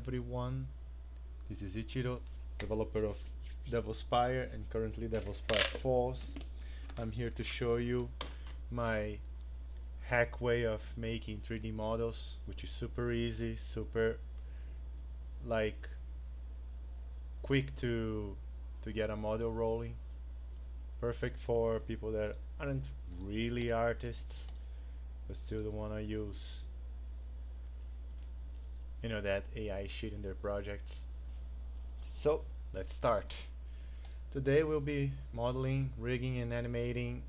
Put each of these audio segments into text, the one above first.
everyone. This is Ichiro, developer of Devil Spire and currently Devil Spire Falls. I'm here to show you my hack way of making 3D models, which is super easy, super like quick to get a model rolling. Perfect for people that aren't really artists but still don't want to use that AI shit in their projects. So let's start. Today we'll be modeling, rigging and animating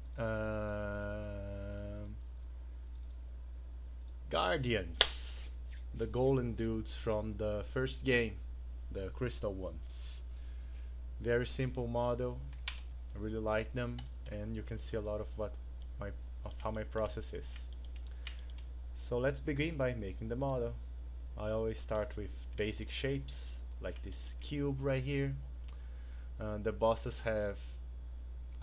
Guardians, the golden dudes from the first game, the crystal ones. Very simple model, I really like them, and you can see a lot of how my process is. So let's begin by making the model. I always start with basic shapes, like this cube right here. The bosses are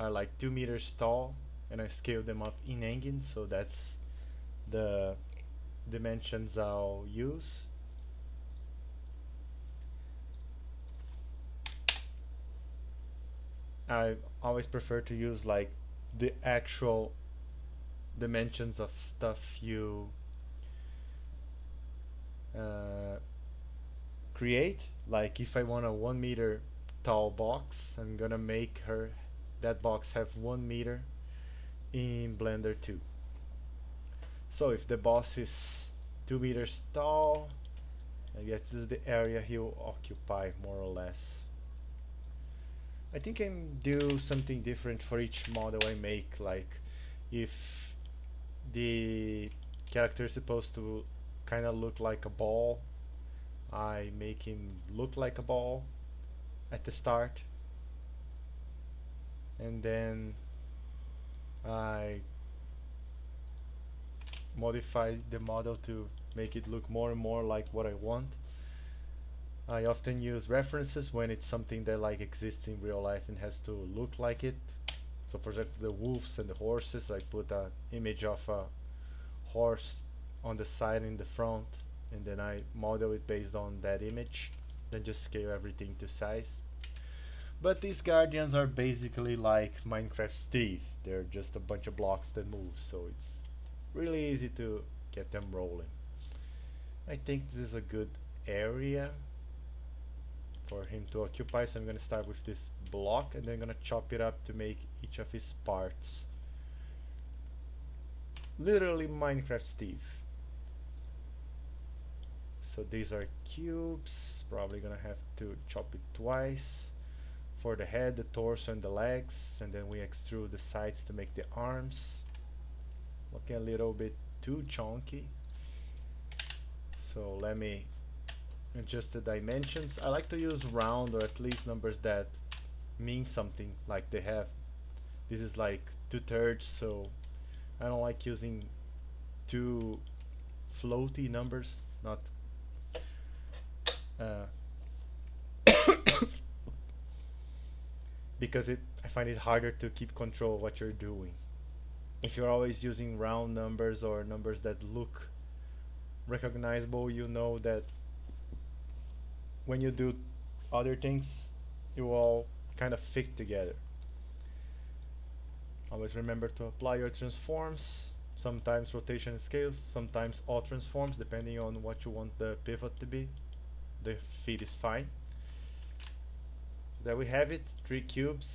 like 2 meters tall, and I scale them up in engine, so that's the dimensions I'll use. I always prefer to use like the actual dimensions of stuff you create. Like if I want a 1 meter tall box, I'm gonna make that box have 1 meter in Blender 2. So if the boss is 2 meters tall, I guess this is the area he'll occupy more or less. I think I can do something different for each model I make, like if the character is supposed to kinda look like a ball, I make him look like a ball at the start, and then I modify the model to make it look more and more like what I want. I often use references when it's something that like exists in real life and has to look like it. So for example, the wolves and the horses, I put an image of a horse on the side and the front, and then I model it based on that image, then just scale everything to size. But these guardians are basically like Minecraft Steve. They're just a bunch of blocks that move, so it's really easy to get them rolling. I think this is a good area for him to occupy, so I'm gonna start with this block and then I'm gonna chop it up to make each of his parts. Literally Minecraft Steve. So these are cubes, probably gonna have to chop it twice for the head, the torso and the legs, and then we extrude the sides to make the arms. Looking a little bit too chunky, so let me adjust the dimensions. I like to use round or at least numbers that mean something, like they have. This is like 2/3, so I don't like using too floaty numbers, not uh, because I find it harder to keep control of what you're doing. If you're always using round numbers or numbers that look recognizable, you know that when you do other things, you all kind of fit together. Always remember to apply your transforms, sometimes rotation and scales, sometimes all transforms, depending on what you want the pivot to be. The feet is fine. So there we have it, 3 cubes.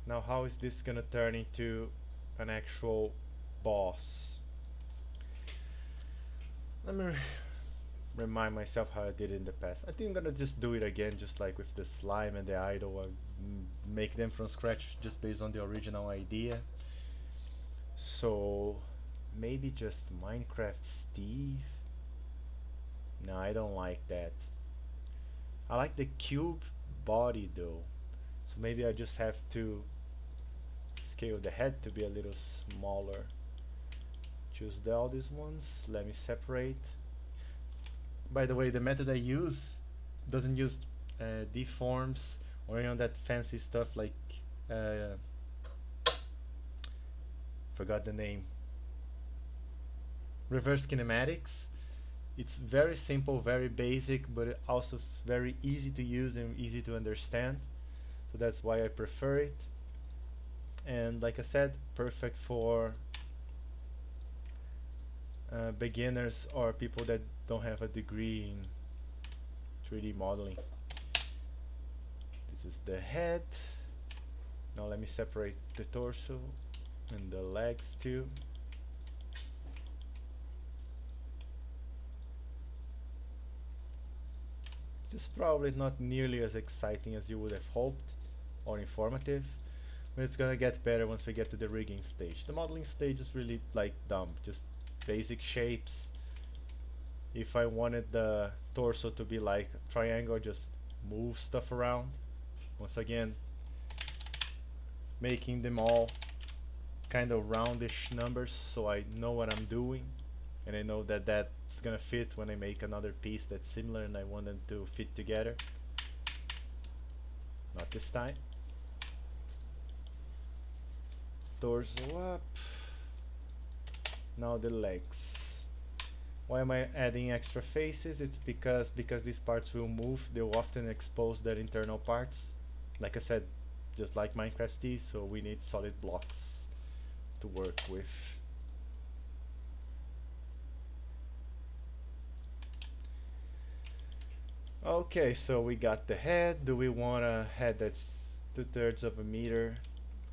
Now how is this gonna turn into an actual boss? Let me remind myself how I did it in the past. I think I'm gonna just do it again, just like with the slime and the idol. I make them from scratch just based on the original idea. So maybe just Minecraft Steve. No, I don't like that. I like the cube body though. So maybe I just have to scale the head to be a little smaller. Choose all these ones. Let me separate. By the way, the method I use doesn't use deforms or any of that fancy stuff like forgot the name, reverse-kinematics. It's very simple, very basic, but it also very easy to use and easy to understand. So that's why I prefer it. And like I said, perfect for beginners or people that don't have a degree in 3D modeling. This is the head. Now let me separate the torso and the legs too. This is probably not nearly as exciting as you would have hoped or informative, but it's gonna get better once we get to the rigging stage. The modeling stage is really like dumb, just basic shapes. If I wanted the torso to be like a triangle, just move stuff around. Once again, making them all kind of roundish numbers so I know what I'm doing, and I know that that's gonna fit when I make another piece that's similar and I want them to fit together. Not this time. Torso up. Now the legs. Why am I adding extra faces? It's because these parts will move, they'll often expose their internal parts. Like I said, just like Minecraft is, so we need solid blocks to work with. Okay, so we got the head. Do we want a head that's 2/3 of a meter?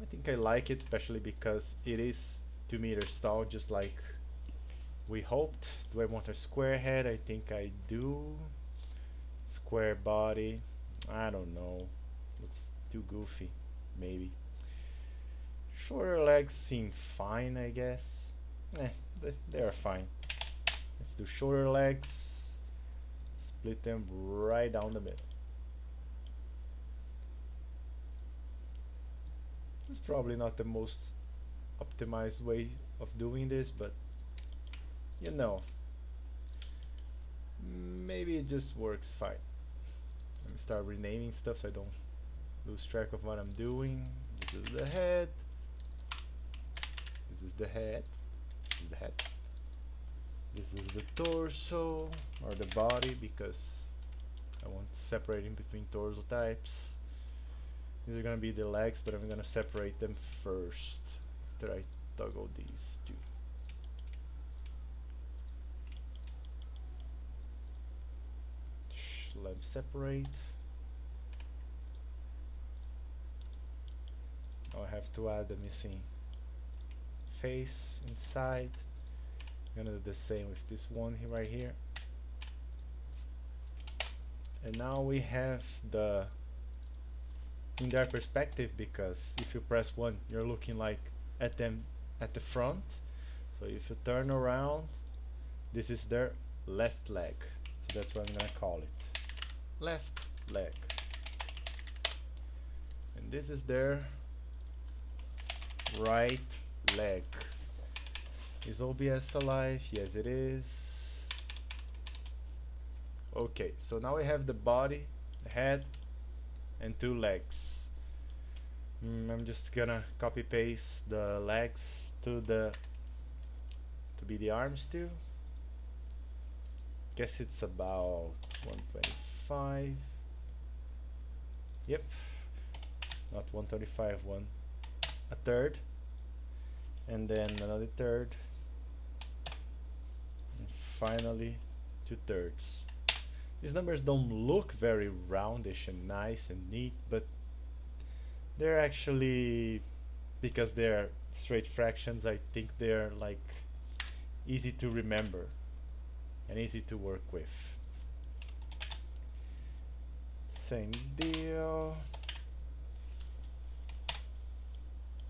I think I like it, especially because it is 2 meters tall, just like we hoped. Do I want a square head? I think I do. Square body, I don't know. Looks too goofy, maybe. Shorter legs seem fine, I guess. Eh, they are fine. Let's do shorter legs. Split them right down the middle. It's probably not the most optimized way of doing this, but you know, maybe it just works fine. Let me start renaming stuff so I don't lose track of what I'm doing. This is the head. This is the head. This is the head. This is the torso or the body, because I want separating between torso types. These are gonna be the legs, but I'm gonna separate them first after I toggle these two. Let them separate. Now I have to add the missing face inside. I'm gonna do the same with this one here, right here. And now we have the in their perspective, because if you press 1 you're looking like at them at the front. So if you turn around, this is their left leg, so that's what I'm gonna call it, left leg. And this is their right leg. Is OBS alive? Yes, it is. Okay, so now we have the body, the head, and 2 legs. I'm just gonna copy paste the legs to be the arms too. Guess it's about 125. Yep, not 125, 1/3, and then another third, and finally 2/3. These numbers don't look very roundish and nice and neat, but they're actually, because they're straight fractions, I think they're like easy to remember and easy to work with. Same deal.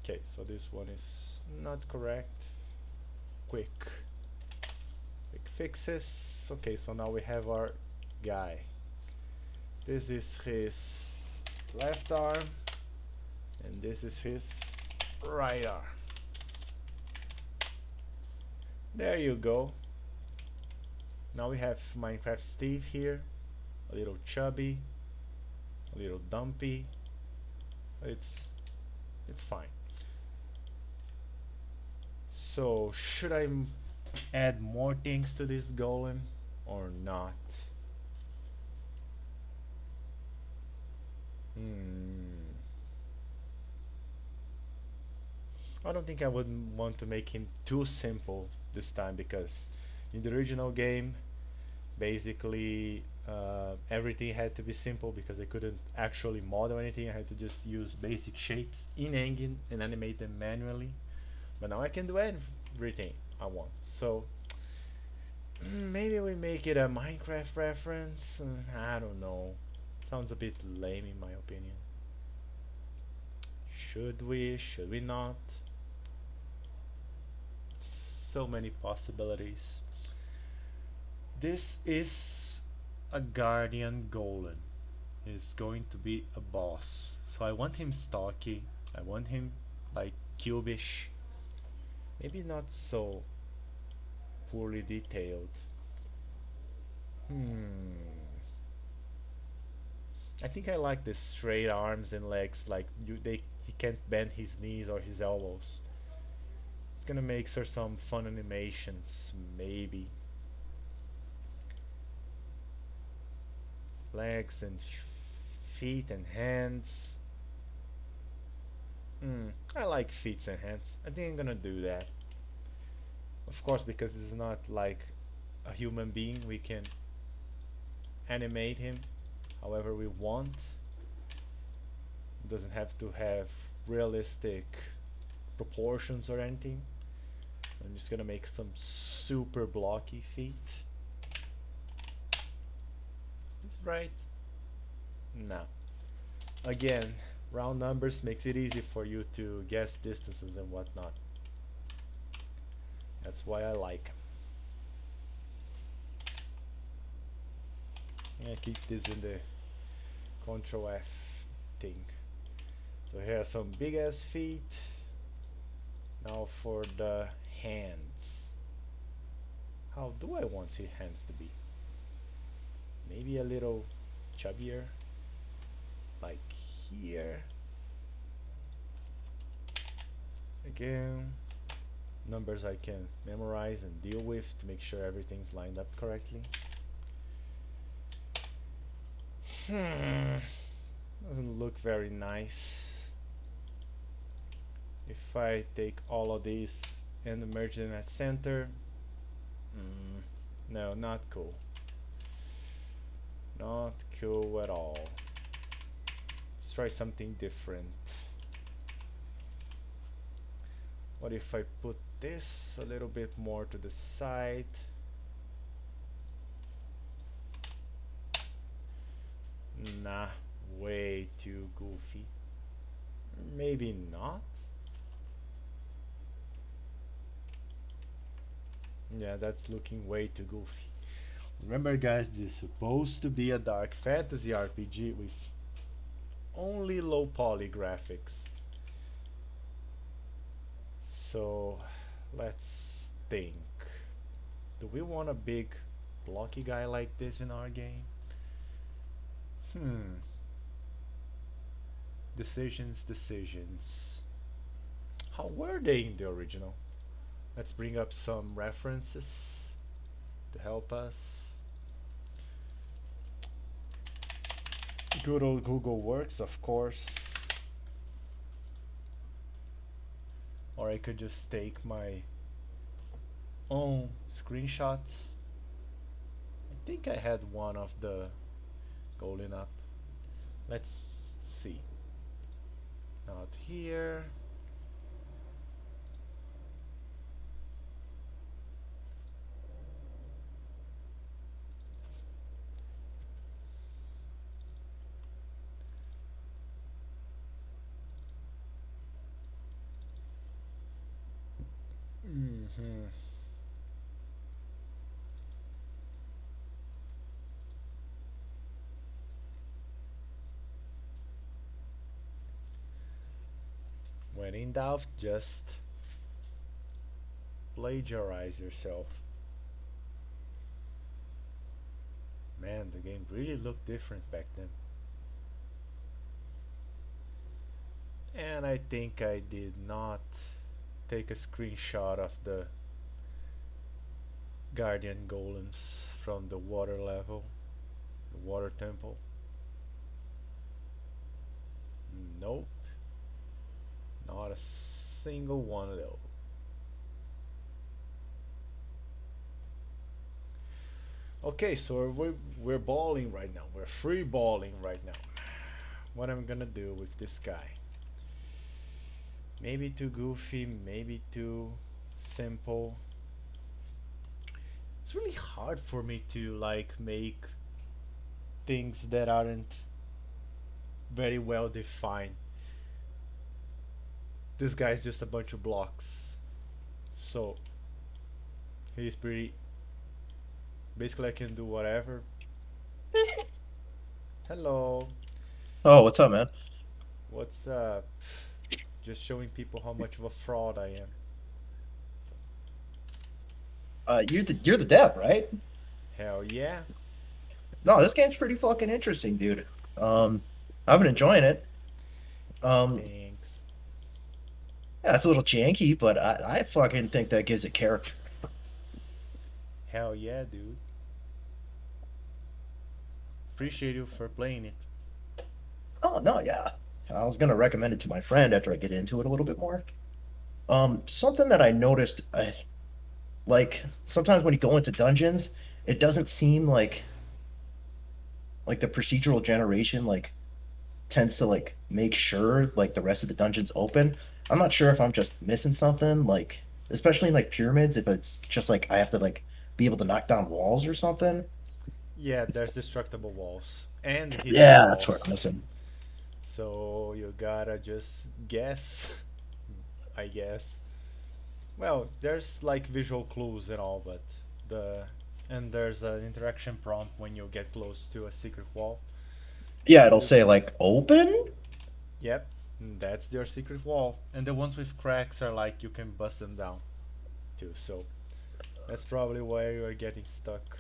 Okay, so this one is not correct. Quick fixes. Okay, so now we have our guy. This is his left arm, and this is his right arm. There you go. Now we have Minecraft Steve here, a little chubby, a little dumpy. It's fine. So should I add more things to this golem, not? Hmm. I don't think I would want to make him too simple this time, because in the original game, basically everything had to be simple because I couldn't actually model anything. I had to just use basic shapes in engine and animate them manually. But now I can do everything I want. So maybe we make it a Minecraft reference. I don't know. Sounds a bit lame in my opinion. Should we? Should we not? So many possibilities. This is a guardian golem. He's going to be a boss. So I want him stocky. I want him like cubish. Maybe not so poorly detailed. Hmm. I think I like the straight arms and legs, like he can't bend his knees or his elbows. It's gonna make her some fun animations, maybe. Legs and feet and hands. I like feet and hands. I think I'm gonna do that. Of course, because it's not like a human being, we can animate him however we want. It doesn't have to have realistic proportions or anything. So I'm just gonna make some super blocky feet. Is this right? No. Again, round numbers makes it easy for you to guess distances and whatnot. That's why I like 'em. Yeah, keep this in the Control F thing. So here are some big ass feet. Now for the hands. How do I want his hands to be? Maybe a little chubbier, like here. Again, numbers I can memorize and deal with to make sure everything's lined up correctly. Doesn't look very nice. If I take all of these and merge them at center, no, not cool. Not cool at all. Let's try something different. What if I put this a little bit more to the side? Nah, way too goofy. Maybe not. Yeah, that's looking way too goofy. Remember guys, this is supposed to be a dark fantasy RPG with only low poly graphics. So let's think. Do we want a big blocky guy like this in our game? Decisions. How were they in the original? Let's bring up some references to help us. Good old Google works, of course. Or I could just take my own screenshots. I think I had one of the golden up. Let's see. Not here. When in doubt, just plagiarize yourself. Man, the game really looked different back then. And I think I did not take a screenshot of the Guardian Golems from the water level, the water temple. Nope, not a single one of those. Okay, so we're balling right now. We're free balling right now. What am I gonna do with this guy? Maybe too goofy, maybe too simple. It's really hard for me to like make things that aren't very well defined. This guy's just a bunch of blocks. So he's pretty basically I can do whatever. Hello. Oh, what's up, man? What's up? Just showing people how much of a fraud I am. You're the dev, right? Hell yeah. No, this game's pretty fucking interesting, dude. I've been enjoying it. Um, Thanks. yeah, it's a little janky, but I fucking think that gives it character. Hell yeah, dude. Appreciate you for playing it. Oh no, yeah. I was gonna recommend it to my friend after I get into it a little bit more. Something that I noticed, like sometimes when you go into dungeons, it doesn't seem like the procedural generation tends to make sure like the rest of the dungeons open. I'm not sure if I'm just missing something, like especially in like pyramids, if it's just like I have to like be able to knock down walls or something. Yeah, there's destructible walls and hidden Yeah, that's what I'm walls. missing. So you gotta just guess, I guess. Well, there's like visual clues and all, but the and there's an interaction prompt when you get close to a secret wall. Yeah, it'll You say like open. Yep, that's your secret wall. And the ones with cracks are like you can bust them down too. So that's probably why you are getting stuck.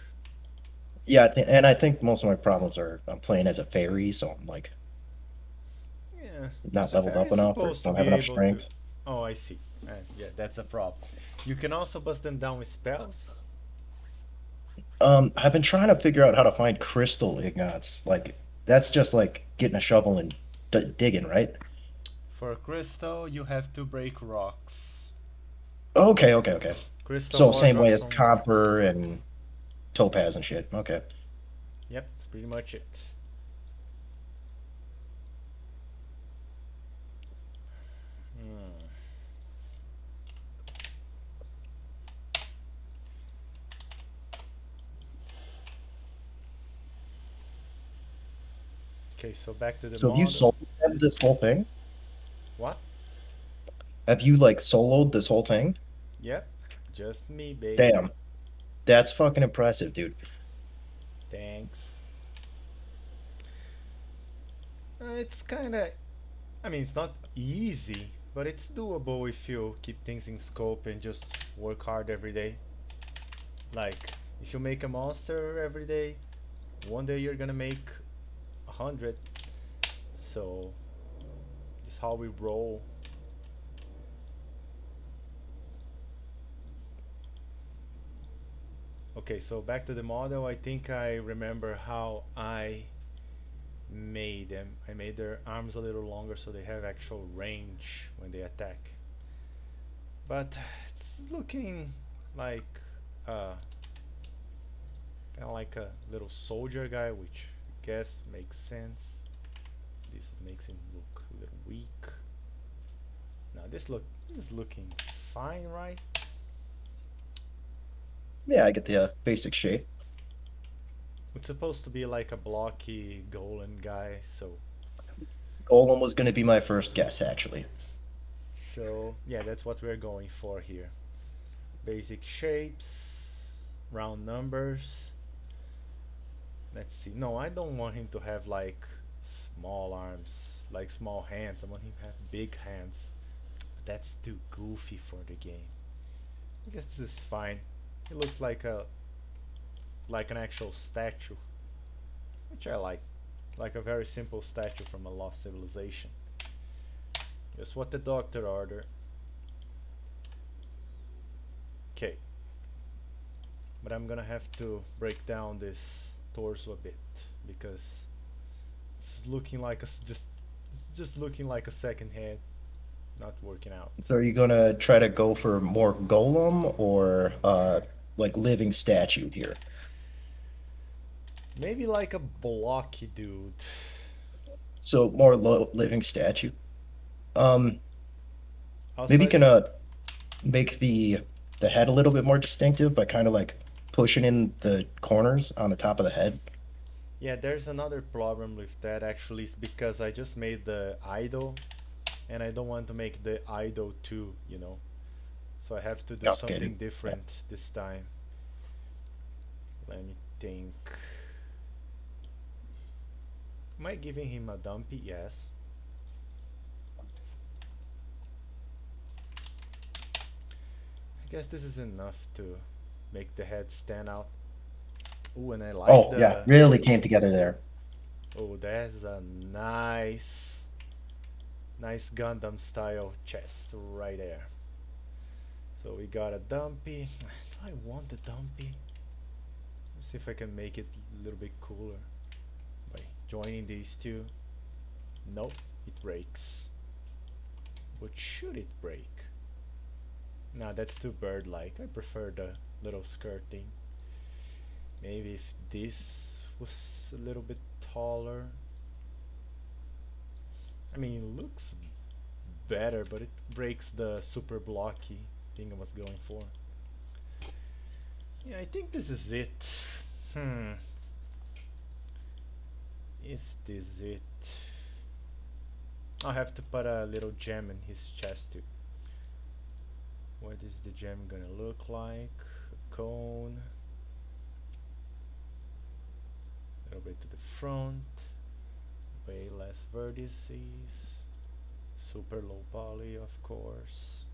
Yeah, and I think most of my problems are I'm playing as a fairy, so I'm like Yeah, not leveled Safari up is enough or supposed to don't have be enough able to. strength. Oh, I see. Yeah, that's a problem. You can also bust them down with spells. I've been trying to figure out how to find crystal ingots. Like that's just like getting a shovel and digging, right? For crystal, you have to break rocks. Okay, okay, okay. Crystal So ore same way drops as from rocks. copper and topaz and shit. Okay. Yep, that's pretty much it. Hmm. Okay, so back to the So have you model. soloed this whole thing? What? Have you like soloed this whole thing? Yep, just me, baby. Damn, that's fucking impressive, dude. Thanks. It's kinda. I mean, it's not easy, but it's doable if you keep things in scope and just work hard every day. Like, if you make a monster every day, one day you're gonna make 100. So, it's how we roll. Okay, so back to the model. I think I remember how I made them. I made their arms a little longer so they have actual range when they attack. But it's looking like uh, kind of like a little soldier guy, which I guess makes sense. This makes him look a little weak. Now this is looking fine, right? Yeah, I get the basic shape. It's supposed to be like a blocky golem guy, Golem was going to be my first guess, actually. so yeah, that's what we're going for here. Basic shapes, round numbers. Let's see. No, I don't want him to have like small arms, like small hands. I want him to have big hands. But that's too goofy for the game. I guess this is fine. He looks like an actual statue, which I like a very simple statue from a lost civilization. Just what the doctor ordered. Okay, But I'm gonna have to break down this torso a bit because it's looking like just looking like a second head, not working out. So are you gonna try to go for more golem or like living statue here? Maybe like a blocky dude. So more living statue. Um, Also, maybe I you can don't. make the head a little bit more distinctive by kind of like pushing in the corners on the top of the head. Yeah, there's another problem with that actually, it's because I just made the idol and I don't want to make the idol too, you know. So I have to do Complicated. something Yeah. different this time. Let me think. Am I giving him a dumpy? Yes. I guess this is enough to make the head stand out. Ooh, and I like Oh yeah, the. really came together there. Oh, that's a nice Gundam style chest right there. So we got a dumpy. Do I want the dumpy? Let's see if I can make it a little bit cooler by joining these two. Nope, it breaks. But should it break? Nah, that's too bird-like. I prefer the little skirting. Maybe if this was a little bit taller. I mean, it looks better, but it breaks the super blocky thing I was going for. Yeah, I think this is it. Hmm, is this it? I'll have to put a little gem in his chest too. What is the gem gonna look like? A cone. A little bit to the front. Way less vertices. Super low poly, of course.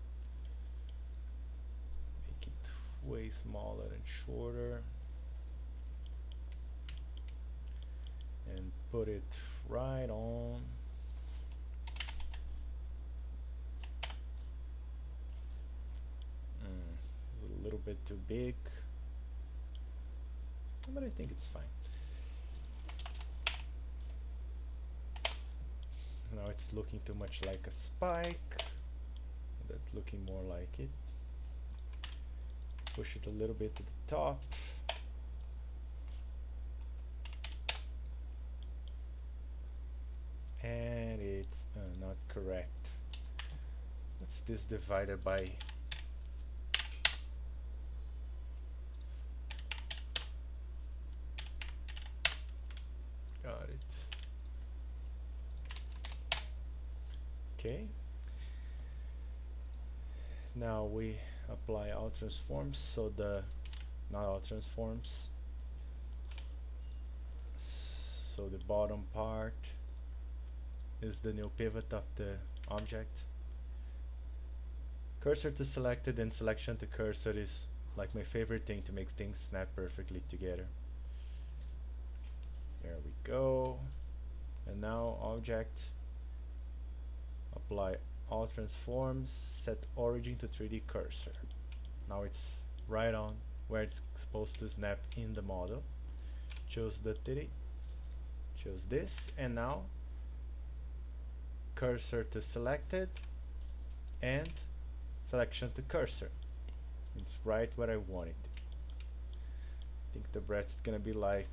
Make it way smaller and shorter. And put it right on. It's a little bit too big, but I think it's fine. Now it's looking too much like a spike. That's looking more like it. Push it a little bit to the top. And it's not correct. What's this divided by? Got it. Okay. Now we apply all transforms, so the not all transforms. So the bottom part is the new pivot of the object. Cursor to selected and selection to cursor is like my favorite thing to make things snap perfectly together. There we go. And now object, apply all transforms, set origin to 3D cursor. Now it's right on where it's supposed to snap in the model. Choose the 3D, choose this, and now cursor to selected and selection to cursor. It's right where I want it. I think the breadth's gonna be like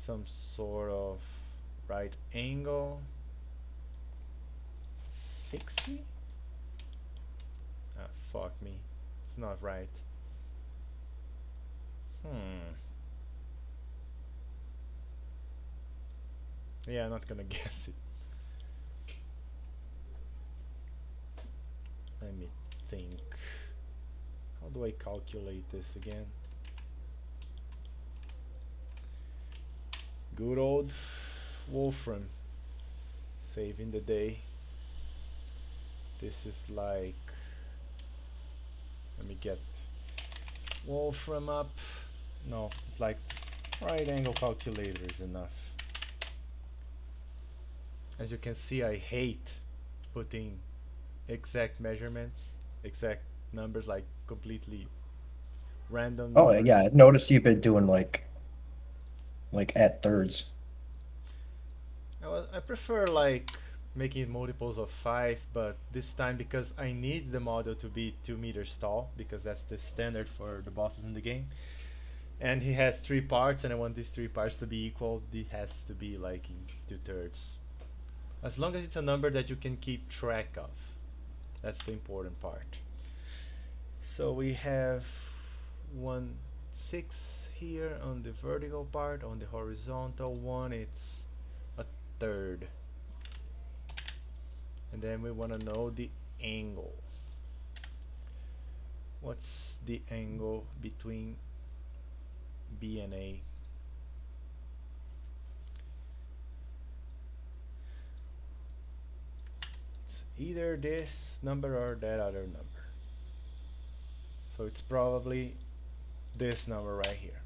some sort of right angle. 60? Ah, fuck me. It's not right. Hmm. Yeah, I'm not gonna guess it. Let me think. How do I calculate this again? Good old Wolfram saving the day. This is like, let me get Wolfram up. No, it's like right angle calculator is enough. As you can see, I hate putting exact measurements, exact numbers, like completely random Oh numbers. yeah, I noticed you've been doing like at thirds. I prefer like making multiples of 5, but this time because I need the model to be 2 meters tall because that's the standard for the bosses in the game. And he has 3 parts and I want these 3 parts to be equal, it has to be like in 2/3. As long as it's a number that you can keep track of. That's the important part. So we have 1 6 here on the vertical part. On the horizontal one it's a third. And then we want to know the angle. What's the angle between B and A? It's either this number or that other number. So it's probably this number right here.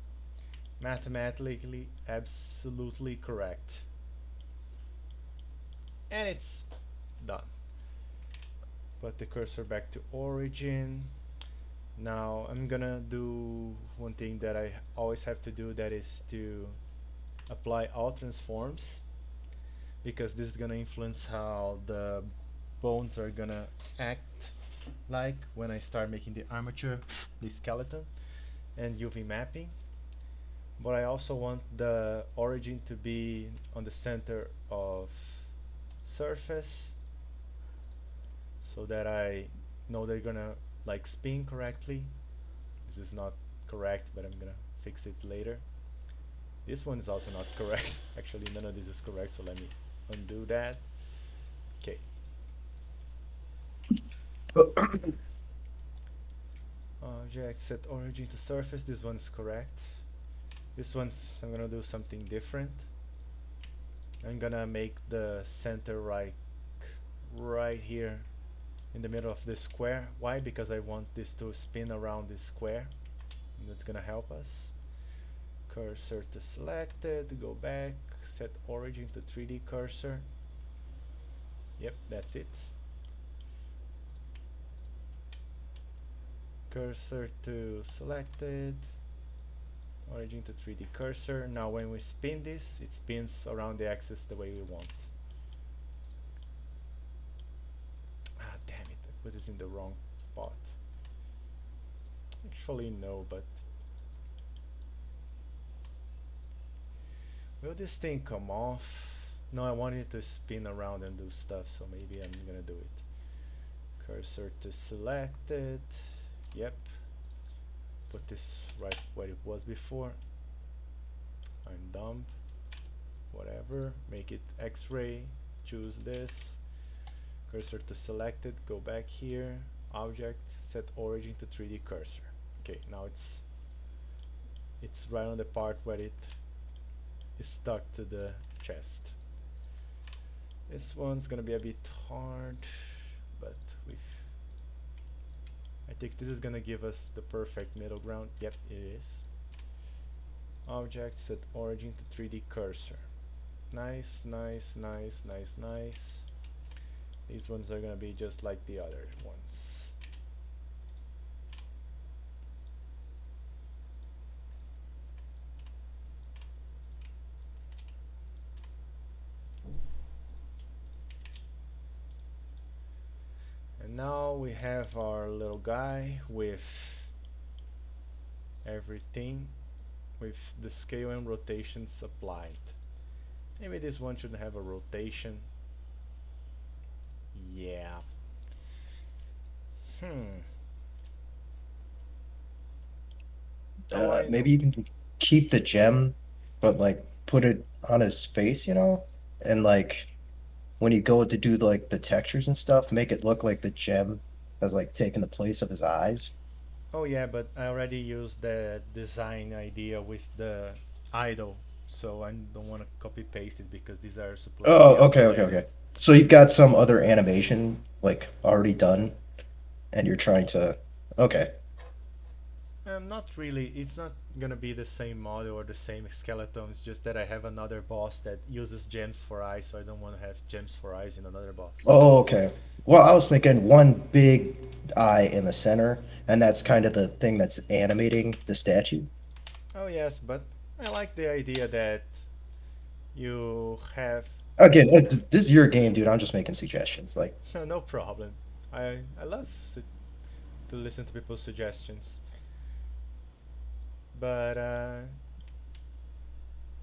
Mathematically absolutely correct. And it's done. Put the cursor back to origin. Now I'm gonna do one thing that I always have to do, that is to apply all transforms, because this is gonna influence how the bones are gonna act like when I start making the armature, the skeleton, and UV mapping. But I also want the origin to be on the center of surface so that I know they're gonna like spin correctly. This is not correct, but I'm gonna fix it later. This one is also not correct. Actually, none of this is correct, so let me undo that. Okay. Object set origin to surface. This one's correct. This one's I'm gonna do something different. I'm gonna make the center right here in the middle of the square. Why? Because I want this to spin around this square, and that's gonna help us. Cursor to selected, go back, set origin to 3D cursor. Yep, that's it. Cursor to selected, origin to 3D cursor. Now when we spin this, it spins around the axis the way we want. Ah, damn it, I put this in the wrong spot. Actually no, but will this thing come off? No, I want it to spin around and do stuff, so maybe I'm gonna do it. Cursor to selected. Yep. Put this right where it was before. I'm dumb. Whatever. Make it X-ray. Choose this. Cursor to selected. Go back here. Object. Set origin to 3D cursor. Okay, now it's right on the part where it is stuck to the chest. This one's gonna be a bit hard, but with I think this is gonna give us the perfect middle ground. Yep, it is. Object set origin to 3D cursor. Nice, nice, nice, nice, nice. These ones are gonna be just like the other ones. And now we have our little guy with everything, with the scale and rotations applied. Maybe this one should have a rotation. Yeah. Hmm. How I know? Maybe you can keep the gem, but like put it on his face, and like when you go to do like the textures and stuff, make it look like the gem has like taken the place of his eyes. Oh yeah, but I already used the design idea with the idle, so I don't want to copy paste it because these are supposed to be Oh, okay, okay, unrelated. okay. So you've got some other animation like already done, and you're trying to. Okay. Not really. It's not gonna be the same model or the same skeleton. It's just that I have another boss that uses gems for eyes, so I don't want to have gems for eyes in another boss. Oh, okay. Well, I was thinking one big eye in the center, and that's kind of the thing that's animating the statue. Oh yes, but I like the idea that you have Again, this is your game, dude. I'm just making suggestions. Like, no problem. I love to listen to people's suggestions, but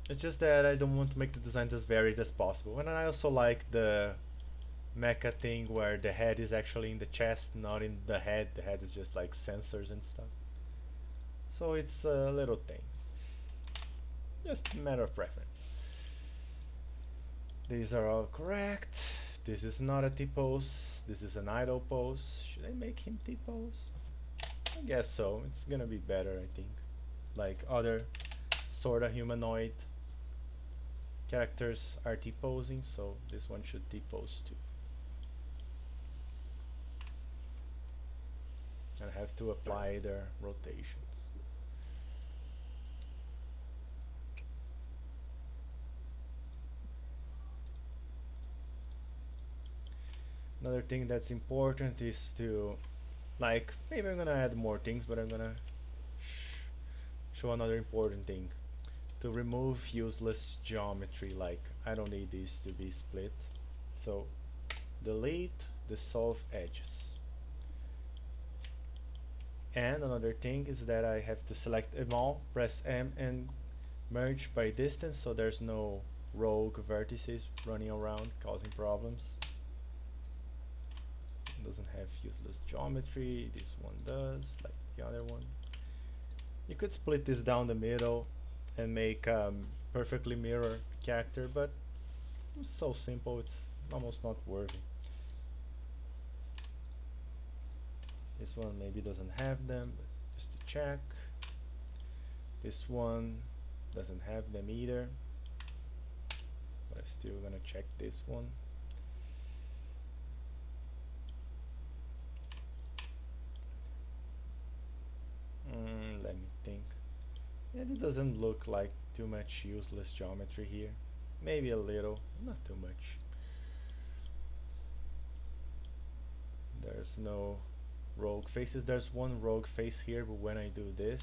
it's just that I don't want to make the design as varied as possible. And I also like the mecha thing where the head is actually in the chest, not in the head. The head is just like sensors and stuff. So it's a little thing, just a matter of preference. These are all correct. This is not a T-pose. This is an idle pose. Should I make him T-pose? I guess so. It's gonna be better, I think. Like other sorta humanoid characters are T-posing, so this one should T-pose too. And I have to apply their rotations. Another thing that's important is to, like, maybe I'm gonna add more things, but I'm gonna show another important thing. To remove useless geometry, like, I don't need these to be split. So, delete the solve edges. And another thing is that I have to select them all, press M and merge by distance so there's no rogue vertices running around causing problems. It doesn't have useless geometry, this one does, like the other one. You could split this down the middle and make perfectly mirror character, but it's so simple it's almost not worthy. This one maybe doesn't have them, but just to check. This one doesn't have them either, but I'm still gonna check this one. Let me think. Yeah, it doesn't look like too much useless geometry here. Maybe a little, not too much. There's no rogue faces. There's one rogue face here, but when I do this,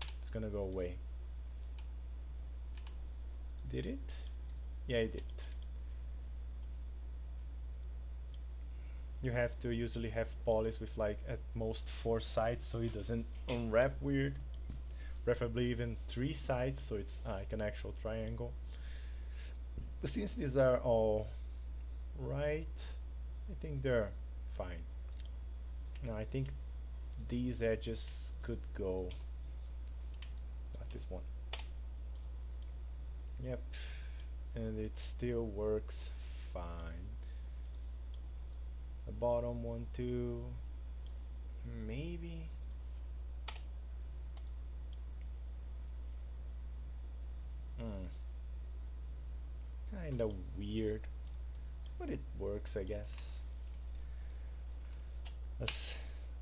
it's gonna go away. Did it? Yeah, it did. You have to usually have polys with like at most 4 sides so it doesn't unwrap weird. Preferably even 3 sides so it's like an actual triangle. But since these are all right, I think they're fine. Now I think these edges could go, not this one. Yep, and it still works fine. The bottom one too, maybe. Kinda weird, but it works, I guess. That's,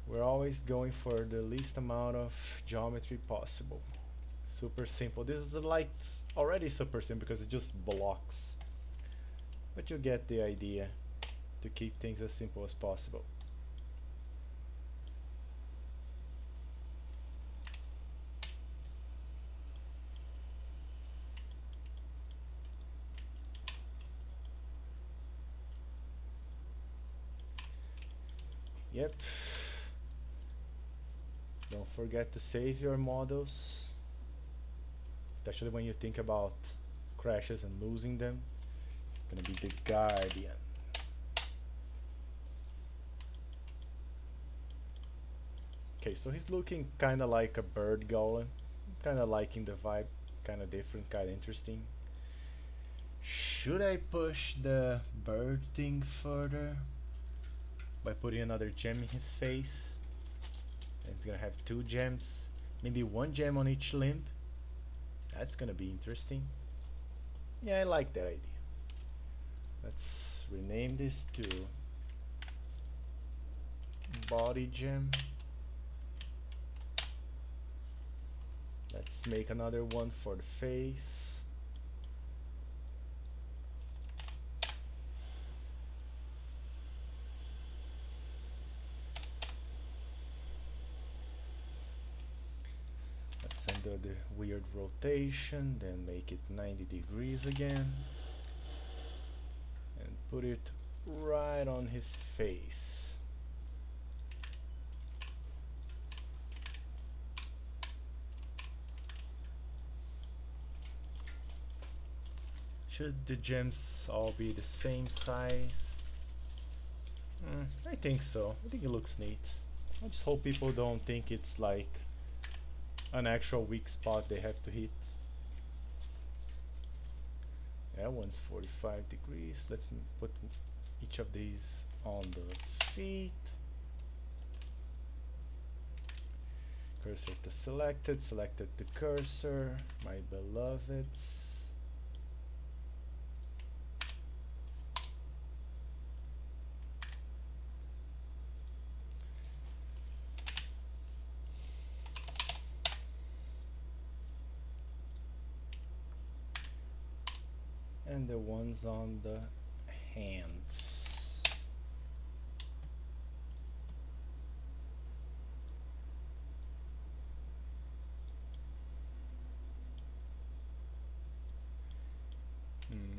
we're always going for the least amount of geometry possible. Super simple. This is like already super simple because it just blocks. But you get the idea, to keep things as simple as possible. Yep. Don't forget to save your models, especially when you think about crashes and losing them. It's gonna be the Guardian. Okay, so he's looking kinda like a bird golem. Kinda liking the vibe, kinda different, kinda interesting. Should I push the bird thing further by putting another gem in his face? And it's gonna have 2 gems, maybe 1 gem on each limb. That's gonna be interesting. Yeah, I like that idea. Let's rename this to body gem. Let's make another one for the face. Let's undo the weird rotation, then make it 90 degrees again. And put it right on his face. Should the gems all be the same size? I think so. I think it looks neat. I just hope people don't think it's like an actual weak spot they have to hit. Yeah, one's 45 degrees. Let's put each of these on the feet. Cursor to selected the cursor, my beloveds. And the ones on the hands.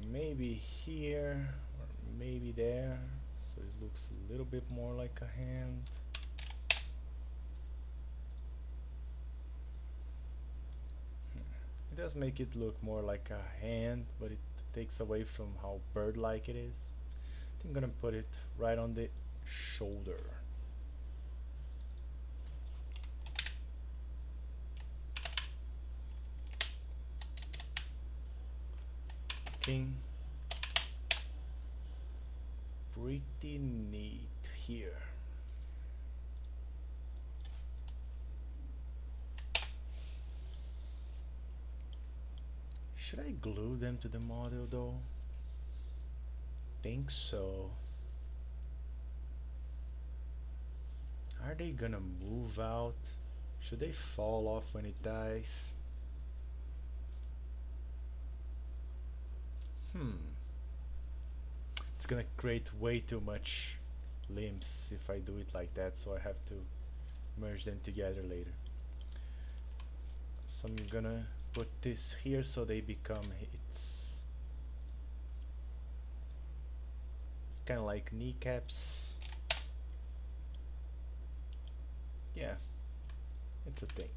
Maybe here or maybe there, so it looks a little bit more like a hand. It does make it look more like a hand, but it takes away from how bird-like it is. I think I'm gonna put it right on the shoulder. Looking pretty neat here. Should I glue them to the model though? Think so. Are they gonna move out? Should they fall off when it dies? It's gonna create way too much limbs if I do it like that, so I have to merge them together later. So I'm gonna put this here so they become hits. Kinda like kneecaps. Yeah, it's a thing.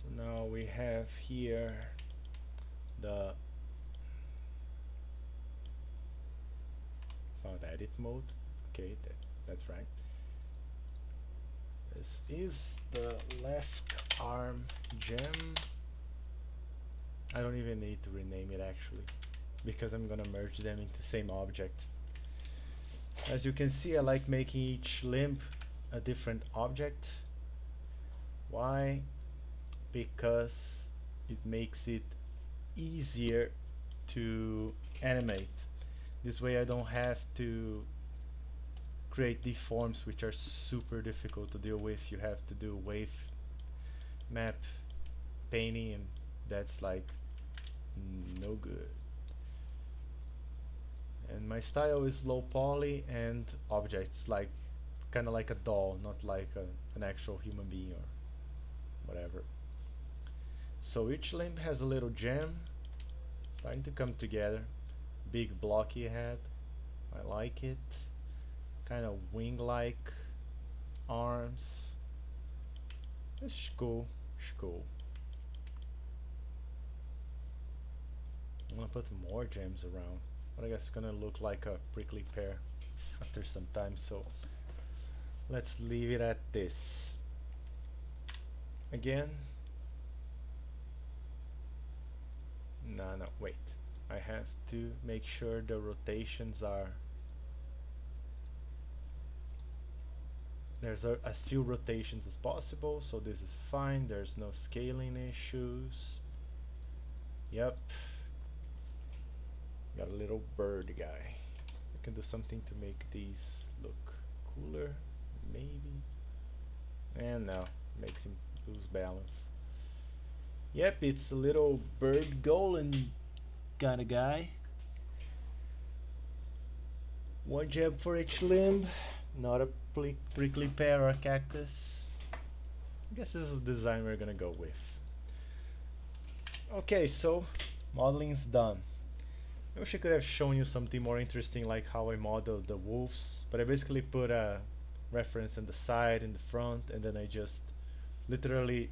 So now we have here the found edit mode. Okay, that's right. This is the left arm gem. I don't even need to rename it actually, because I'm gonna merge them into the same object. As you can see, I like making each limb a different object. Why? Because it makes it easier to animate. This way I don't have to create deforms, which are super difficult to deal with. You have to do wave map painting, and that's like no good. And my style is low poly and objects, like kind of like a doll, not like an actual human being or whatever. So each limb has a little gem starting to come together. Big blocky head, I like it. Kind of wing-like arms. It's cool, it's cool. I'm gonna put more gems around, but I guess it's gonna look like a prickly pear after some time, so let's leave it at this. Again, no, wait. I have to make sure the rotations are There's as few rotations as possible, so this is fine. There's no scaling issues. Yep. Got a little bird guy. I can do something to make these look cooler, maybe. And no, makes him lose balance. Yep, it's a little bird golem kind of guy. One jab for each limb, not a prickly pear or cactus. I guess this is the design we're gonna go with. Okay, so modeling's done. I wish I could have shown you something more interesting like how I modeled the wolves, but I basically put a reference on the side, in the front, and then I just literally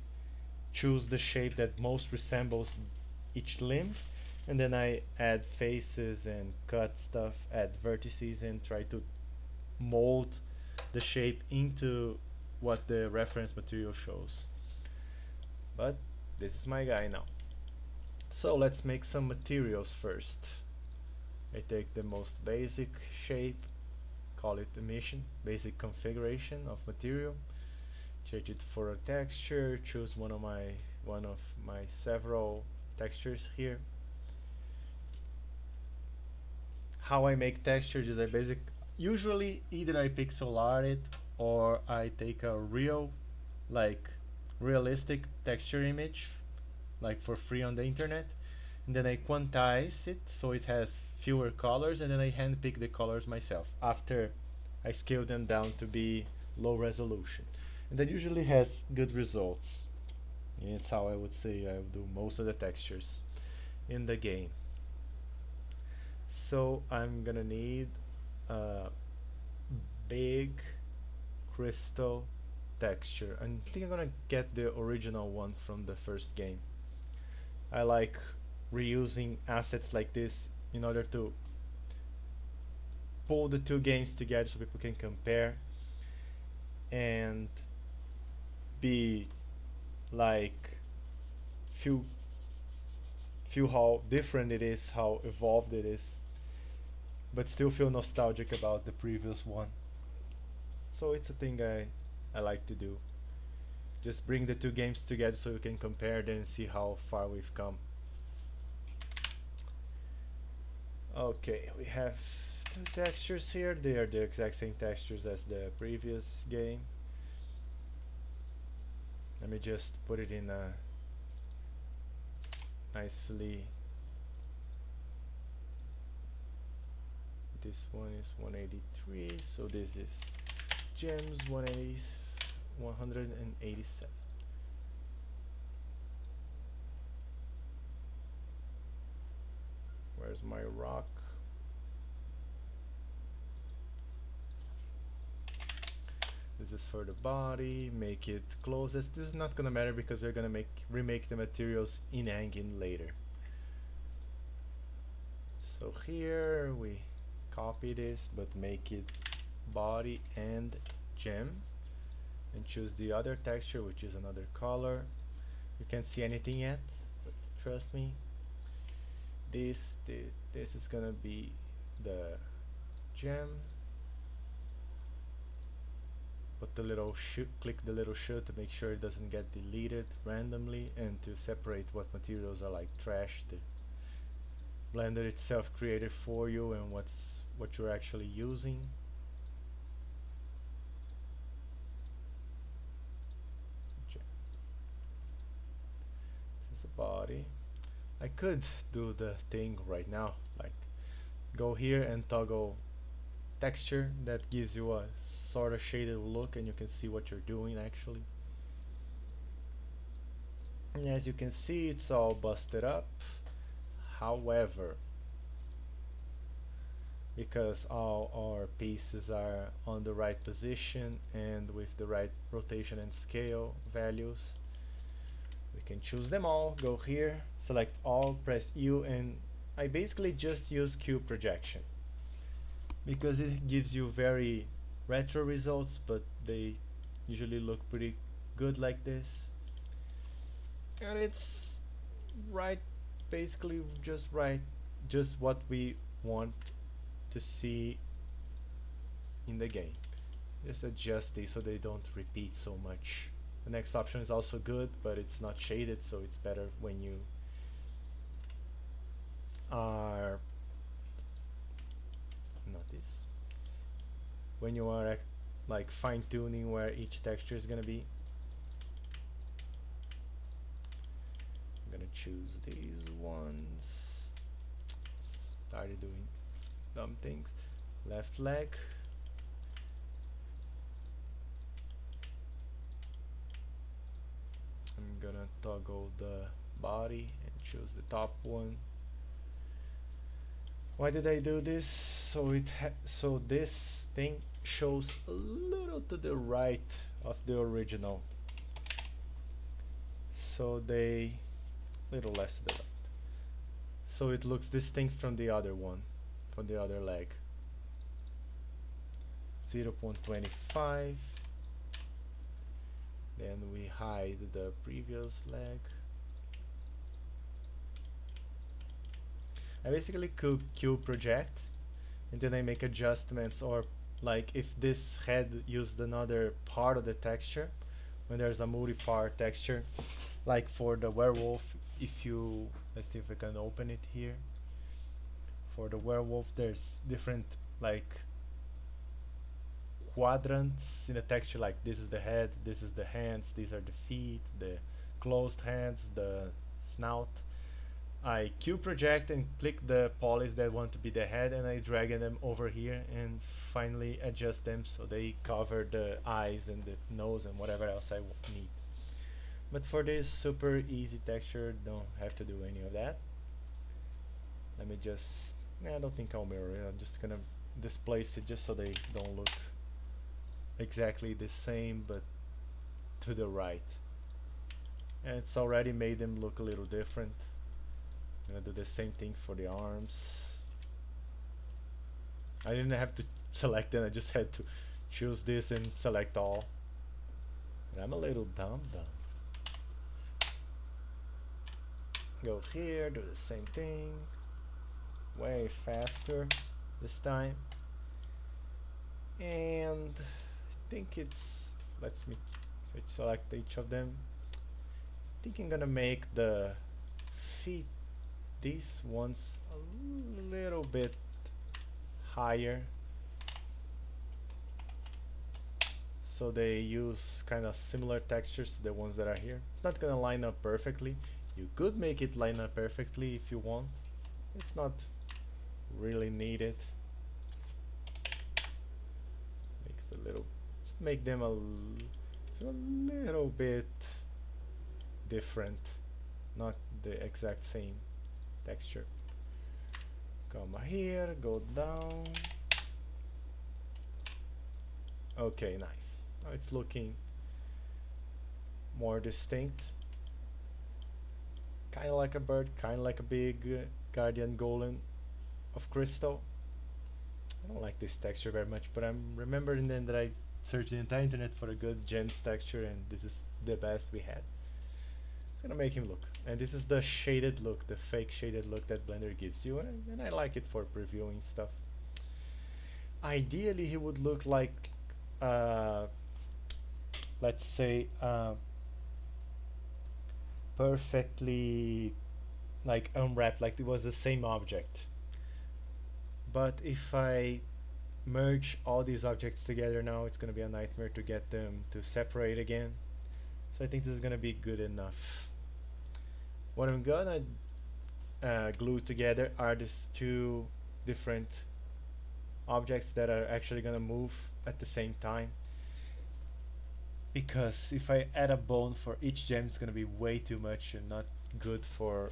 choose the shape that most resembles each limb, and then I add faces and cut stuff, add vertices, and try to mold the shape into what the reference material shows. But this is my guy now. So let's make some materials first. I take the most basic shape, call it emission, basic configuration of material, change it for a texture, choose one of my several textures here. How I make textures is usually either I pixel art it or I take a like realistic texture image like for free on the internet, and then I quantize it so it has fewer colors, and then I handpick the colors myself after I scale them down to be low resolution, and that usually has good results. And it's how I would say I would do most of the textures in the game. So I'm gonna need a big crystal texture. I think I'm gonna get the original one from the first game. I like reusing assets like this in order to pull the two games together so people can compare and be like feel feel how different it is, how evolved it is, but still feel nostalgic about the previous one. So it's a thing I like to do. Just bring the two games together so you can compare them and see how far we've come. Okay, we have two textures here. They are the exact same textures as the previous game. Let me just put it in a nicely. This one is 183, so this is gems 187. Where's my rock? This is for the body. Make it closest. This is not gonna matter because we're gonna remake the materials in engine later. So here we copy this, but make it body and gem, and choose the other texture, which is another color. You can't see anything yet, but trust me. This is gonna be the gem. Put the little shoot, click the little shoot to make sure it doesn't get deleted randomly, and to separate what materials are like trash. The Blender itself created for you, and what you're actually using. This is the body. I could do the thing right now, like go here and toggle texture. That gives you a sort of shaded look and you can see what you're doing actually. And as you can see, it's all busted up. However, because all our pieces are on the right position and with the right rotation and scale values, we can choose them all. Go here, select all, press U, and I basically just use cube projection because it gives you very retro results, but they usually look pretty good like this. And it's right, basically just what we want to see in the game. Just adjust these so they don't repeat so much. The next option is also good, but it's not shaded, so it's better when you are not this when you are like fine-tuning where each texture is gonna be. I'm gonna choose these ones. Started doing dumb things. Left leg. I'm gonna toggle the body and choose the top one. Why did I do this? So this thing shows a little to the right of the original. So they little less to the right. So it looks distinct from the other one, from the other leg. 0.25. Then we hide the previous leg. I basically Q project and then I make adjustments, or like if this head used another part of the texture, when there's a multi-part texture, like for the werewolf, if you, let's see if I can open it here. For the werewolf there's different like quadrants in the texture, like this is the head, this is the hands, these are the feet, the closed hands, the snout. I Q project and click the polys that want to be the head, and I drag them over here and finally adjust them so they cover the eyes and the nose and whatever else I need. But for this super easy texture, don't have to do any of that. Let me just, I don't think I'll mirror it, I'm just gonna displace it just so they don't look exactly the same but to the right. And it's already made them look a little different. I'm gonna do the same thing for the arms. I didn't have to select them, I just had to choose this and select all. And I'm a little dumb. Go here, do the same thing. Way faster this time. And I think it's, lets me select each of them. I think I'm gonna make the feet, these ones, a little bit higher, so they use kind of similar textures to the ones that are here. It's not gonna line up perfectly. You could make it line up perfectly if you want. It's not really needed. Makes a little, just make them a little bit different, not the exact same texture. Come here, go down. Okay, nice. Now it's looking more distinct. Kinda like a bird, kinda like a big guardian golem of crystal. I don't like this texture very much, but I'm remembering then that I searched the entire internet for a good gems texture, and this is the best we had. It's gonna make him look. And this is the shaded look, the fake shaded look that Blender gives you, and I like it for previewing stuff. Ideally he would look like, let's say, perfectly like unwrapped, like it was the same object. But if I merge all these objects together now, it's gonna be a nightmare to get them to separate again. So I think this is gonna be good enough. What I'm gonna glue together are these two different objects that are actually gonna move at the same time, because if I add a bone for each gem, it's gonna be way too much and not good for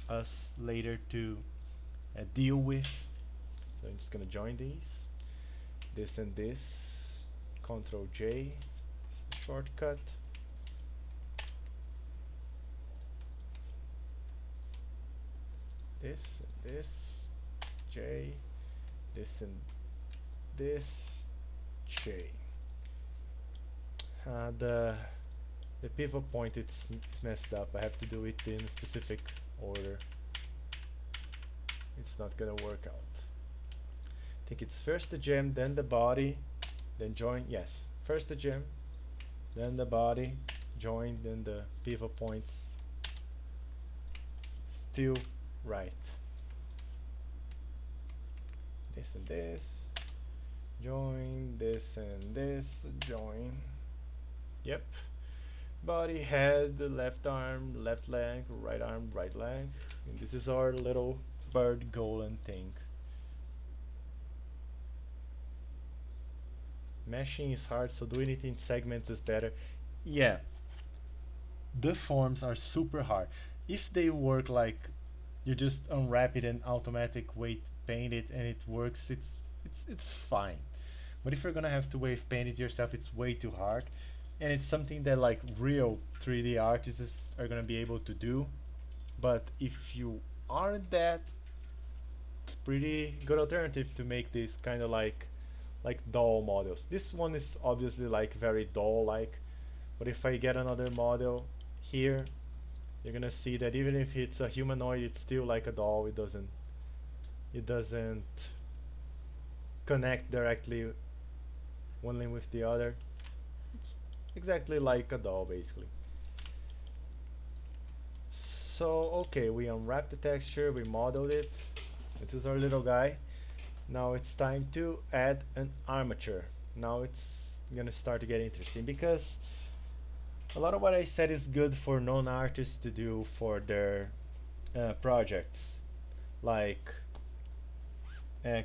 us later to deal with. So I'm just gonna join these, this and this, Ctrl J, shortcut. This and this, J, this and this, J. The pivot point, it's messed up. I have to do it in a specific order. It's not gonna work out. I think it's first the gem, then the body, then join, yes, first the gem, then the body, join, then the pivot points, still right. This and this, join, this and this, join. Yep. Body, head, left arm, left leg, right arm, right leg. And this is our little bird golem thing. Meshing is hard, so doing it in segments is better. Yeah, the forms are super hard. If they work like you just unwrap it and automatic weight paint it and it works, it's fine. But if you're gonna have to wave paint it yourself, it's way too hard. And it's something that like real 3D artists are gonna be able to do. But if you aren't that, it's pretty good alternative to make this kind of like doll models. This one is obviously like very doll like, but if I get another model here, you're gonna see that even if it's a humanoid, it's still like a doll. It doesn't connect directly one limb with the other. Exactly like a doll basically. So okay, we unwrapped the texture, we modeled it. This is our little guy. Now it's time to add an armature. Now it's gonna start to get interesting because a lot of what I said is good for non-artists to do for their projects, like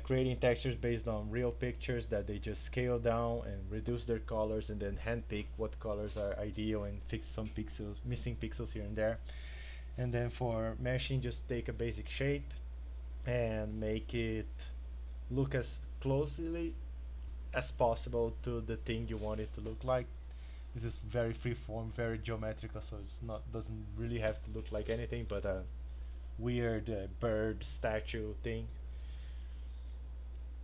creating textures based on real pictures that they just scale down and reduce their colors and then handpick what colors are ideal and fix some pixels, missing pixels here and there. And then for meshing, just take a basic shape and make it look as closely as possible to the thing you want it to look like. This is very freeform, very geometrical, so it's not doesn't really have to look like anything but a weird bird statue thing.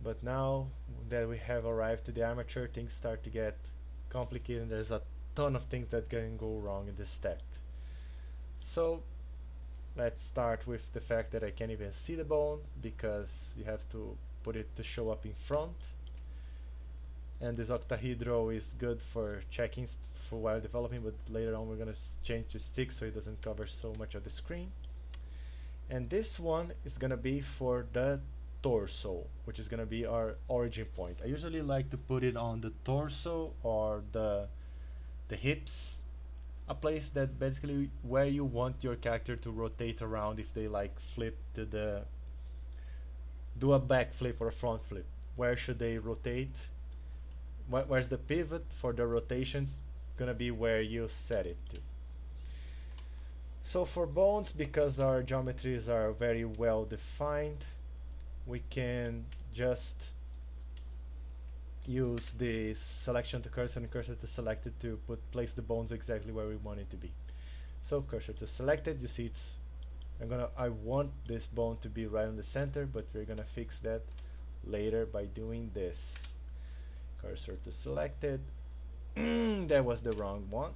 But now that we have arrived to the armature, things start to get complicated and there's a ton of things that can go wrong in this step. So let's start with the fact that I can't even see the bone because you have to put it to show up in front. And this octahedral is good for checking for while developing, but later on we're going to change the stick so it doesn't cover so much of the screen. And this one is going to be for the torso, which is going to be our origin point. I usually like to put it on the torso or the hips, a place that basically where you want your character to rotate around if they like flip to the do a back flip or a front flip. Where should they rotate? Where's the pivot for the rotations gonna be where you set it to. So for bones, because our geometries are very well defined, we can just use the selection to cursor and cursor to selected to place the bones exactly where we want it to be. So cursor to selected, you see I want this bone to be right in the center, but we're gonna fix that later by doing this. Cursor to selected. That was the wrong one.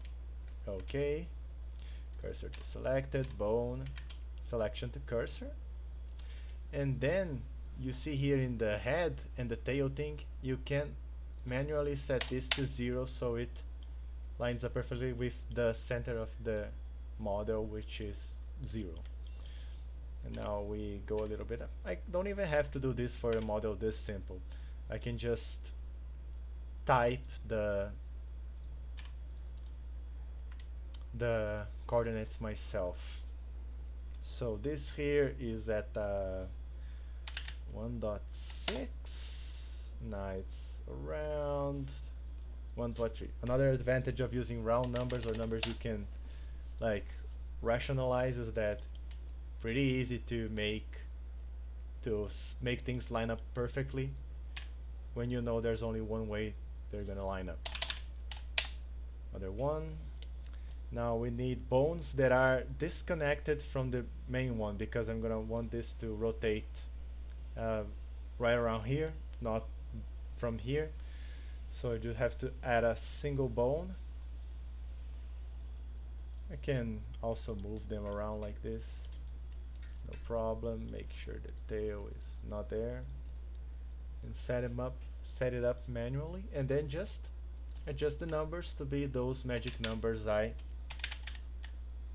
Okay. Cursor to selected, bone, selection to cursor. And then you see here in the head and the tail thing, you can manually set this to 0 so it lines up perfectly with the center of the model, which is 0. And now we go a little bit up. I don't even have to do this for a model this simple. I can just type the coordinates myself. So this here is at 1.6. Now it's around 1.3. Another advantage of using round numbers or numbers you can like rationalize is that pretty easy to make things line up perfectly when you know there's only one way they're gonna line up. Another one. Now we need bones that are disconnected from the main one because I'm gonna want this to rotate right around here, not from here. So I just have to add a single bone. I can also move them around like this, no problem. Make sure the tail is not there and set him up set it up manually and then just adjust the numbers to be those magic numbers I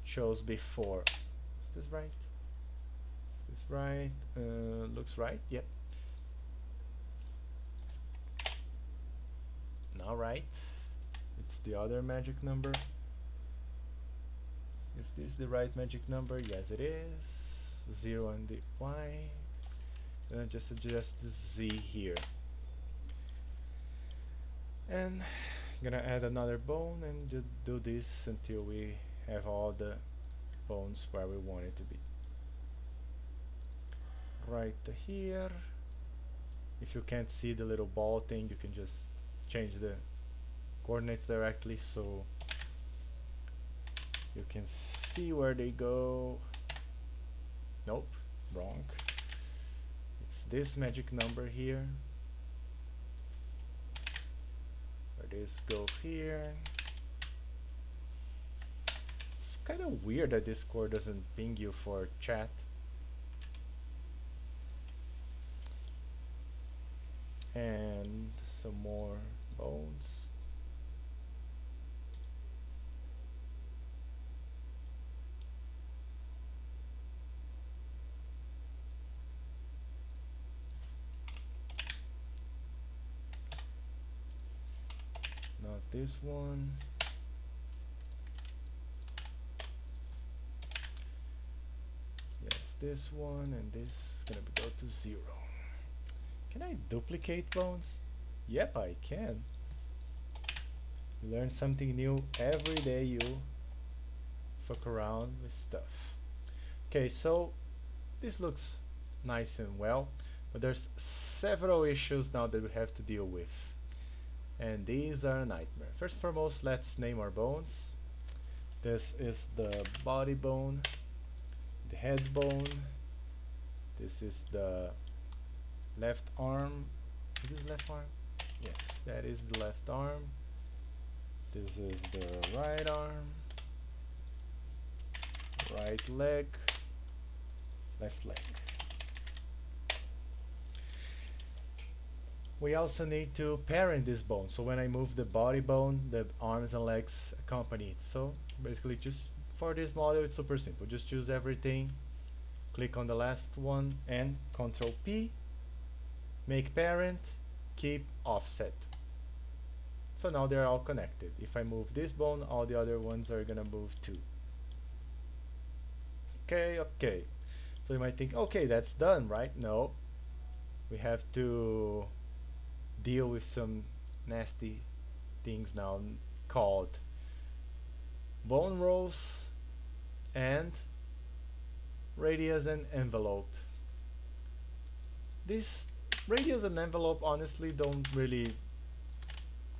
chose before. Is this right? Is this right? Looks right. Yep. Now right. It's the other magic number. Is this the right magic number? Yes, it is. 0 on the Y. And just adjust the Z here. And I'm gonna add another bone and just do this until we have all the bones where we want it to be. Right here. If you can't see the little ball thing, you can just change the coordinates directly so you can see where they go. Nope, wrong. It's this magic number here. Where this go here. It's kind of weird that Discord doesn't ping you for chat. And some more bones. Not this one. Yes, this one, and this is gonna go to 0. Can I duplicate bones? Yep, I can. You learn something new every day you fuck around with stuff. Okay, so this looks nice and well, but there's several issues now that we have to deal with. And these are a nightmare. First and foremost, let's name our bones. This is the body bone, the head bone. This is the left arm. Is this left arm? Yes, that is the left arm. This is the right arm, right leg, left leg. We also need to parent this bone, so when I move the body bone, the arms and legs accompany it. So basically, just for this model, it's super simple. Just choose everything, click on the last one, and Ctrl P, make parent, keep offset. So now they're all connected. If I move this bone, all the other ones are gonna move too. Okay, okay. So you might think, okay, that's done, right? No. We have to deal with some nasty things now called bone rolls and radius and envelope. This radius and envelope honestly don't really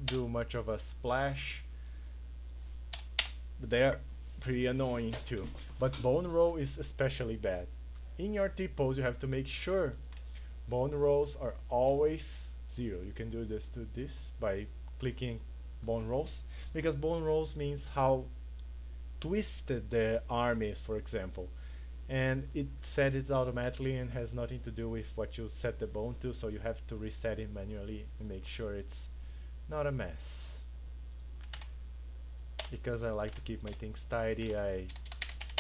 do much of a splash, but they're pretty annoying too. But bone roll is especially bad. In your T-pose you have to make sure bone rolls are always 0. You can do this to this by clicking bone rolls, because bone rolls means how twisted the arm is, for example, and it sets it automatically and has nothing to do with what you set the bone to, so you have to reset it manually and make sure it's not a mess. Because I like to keep my things tidy, I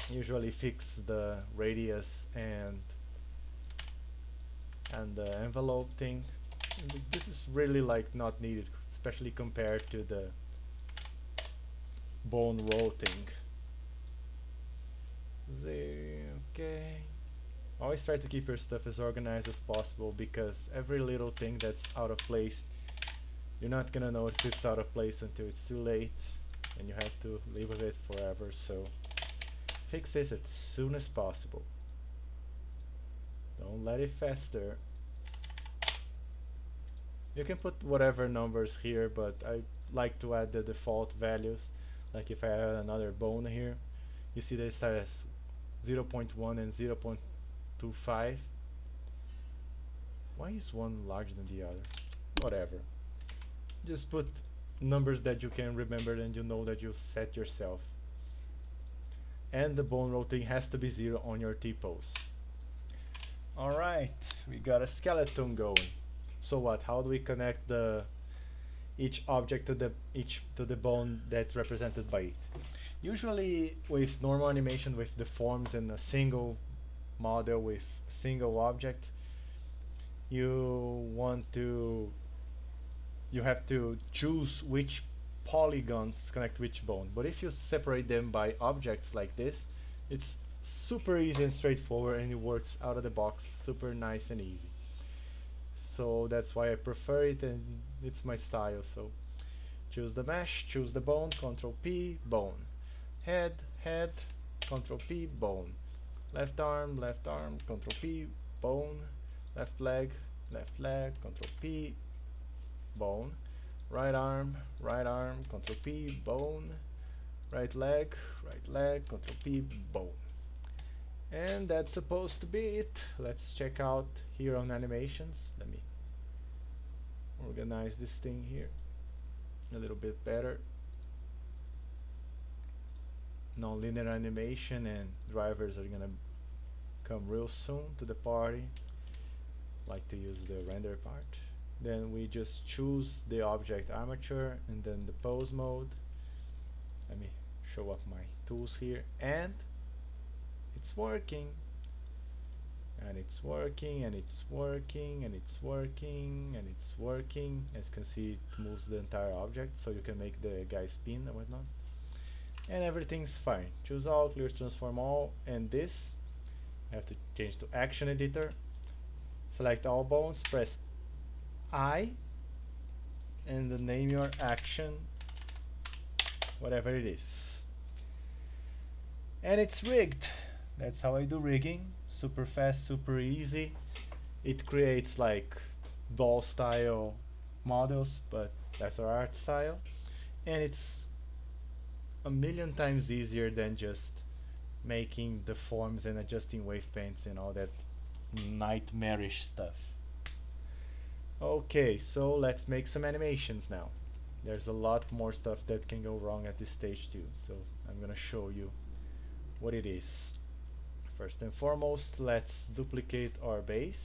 usually fix the radius and the envelope thing. And this is really like not needed, especially compared to the bone roll thing. Okay. Always try to keep your stuff as organized as possible, because every little thing that's out of place, you're not gonna notice it's out of place until it's too late and you have to live with it forever. So fix it as soon as possible. Don't let it fester. You can put whatever numbers here, but I like to add the default values. Like if I add another bone here, you see this has 0.1 and 0.25. Why is one larger than the other? Whatever. Just put numbers that you can remember and you know that you set yourself. And the bone roll thing has to be 0 on your T-pose. Alright, we got a skeleton going. So what? How do we connect the each object to the bone that's represented by it? Usually with normal animation with the forms in a single model with a single object, you want to you have to choose which polygons connect which bone. But if you separate them by objects like this, it's super easy and straightforward, and it works out of the box super nice and easy. So that's why I prefer it, and it's my style. So choose the mesh, choose the bone, Control P, bone. Head, head, Control P, bone. Left arm, Control P, bone. Left leg, Control P, bone. Right arm, Control P, bone. Right leg, Control P, bone. And that's supposed to be it. Let's check out here on animations. Let me organize this thing here a little bit better. Non-linear animation and drivers are gonna come real soon to the party. Like to use the render part. Then we just choose the object armature and then the pose mode. Let me show up my tools here, and it's working, and it's working, and it's working, and it's working, and it's working. As you can see, it moves the entire object, so you can make the guy spin and whatnot, and everything's fine. Choose all, clear transform all, and this I have to change to action editor. Select all bones, press I, and then name your action whatever it is, and it's rigged. That's how I do rigging. Super fast, super easy. It creates like doll style models, but that's our art style, and it's a million times easier than just making the forms and adjusting wave paints and all that nightmarish stuff. Okay, so let's make some animations now. There's a lot more stuff that can go wrong at this stage too, so I'm gonna show you what it is. First and foremost, let's duplicate our base,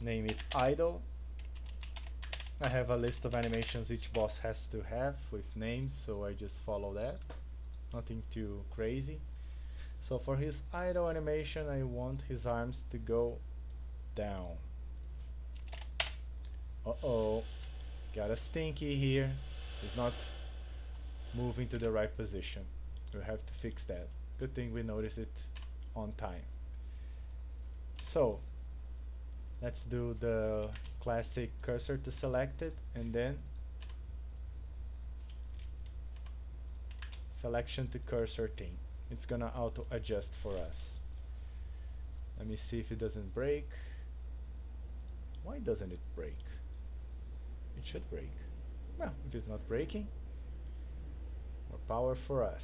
name it idle. I have a list of animations each boss has to have with names, so I just follow that. Nothing too crazy. So for his idle animation, I want his arms to go down. Uh-oh, got a stinky here. He's not moving to the right position. We have to fix that. Good thing we noticed it on time. So let's do the classic cursor to select it, and then selection to cursor thing. It's gonna auto adjust for us. Let me see if it doesn't break. Why doesn't it break? It should break. Well, if it's not breaking, more power for us.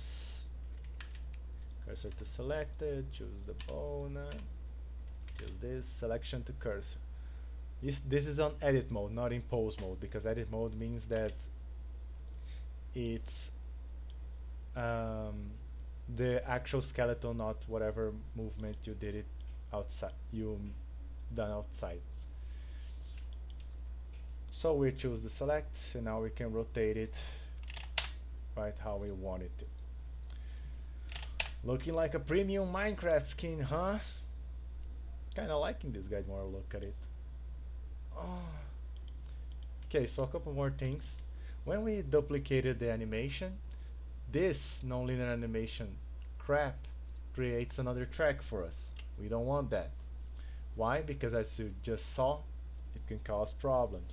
Cursor to selected, choose the bone, choose this, selection to cursor. This is on edit mode, not in pose mode, because edit mode means that it's the actual skeleton, not whatever movement you did it outside, done outside. So we choose the select, and now we can rotate it right how we want it to. Looking like a premium Minecraft skin, huh? Kinda liking this guy more look at it. Oh. Okay, so a couple more things. When we duplicated the animation, this nonlinear animation crap creates another track for us. We don't want that. Why? Because as you just saw, it can cause problems.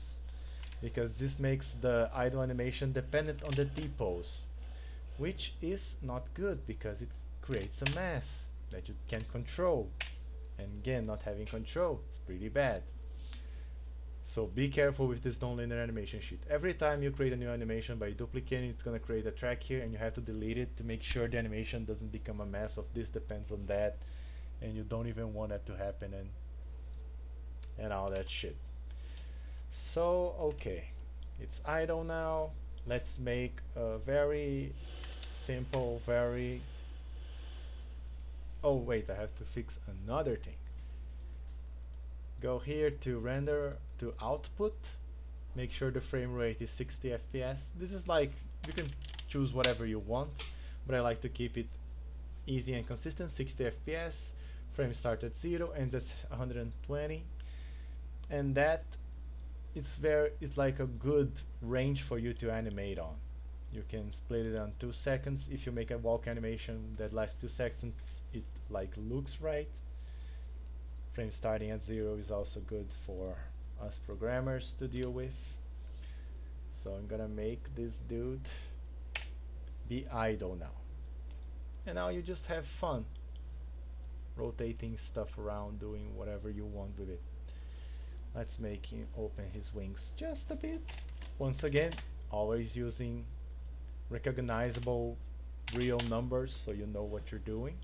Because this makes the idle animation dependent on the T-pose, which is not good because it creates a mess that you can't control. And again, not having control is pretty bad. So be careful with this nonlinear animation sheet. Every time you create a new animation by duplicating, it's gonna create a track here, and you have to delete it to make sure the animation doesn't become a mess of this depends on that, and you don't even want that to happen, and all that shit. So okay, it's idle now. Let's make a very simple, very... Oh wait, I have to fix another thing. Go here to render to output. Make sure the frame rate is 60 FPS. This is like, you can choose whatever you want, but I like to keep it easy and consistent. 60 FPS, frame start at 0, ends at 120, and that it's like a good range for you to animate on. You can split it on 2 seconds. If you make a walk animation that lasts 2 seconds, it like looks right. Frame starting at 0 is also good for us programmers to deal with. So I'm gonna make this dude be idle now. And now you just have fun rotating stuff around, doing whatever you want with it. Let's make him open his wings just a bit. Once again, always using recognizable real numbers so you know what you're doing.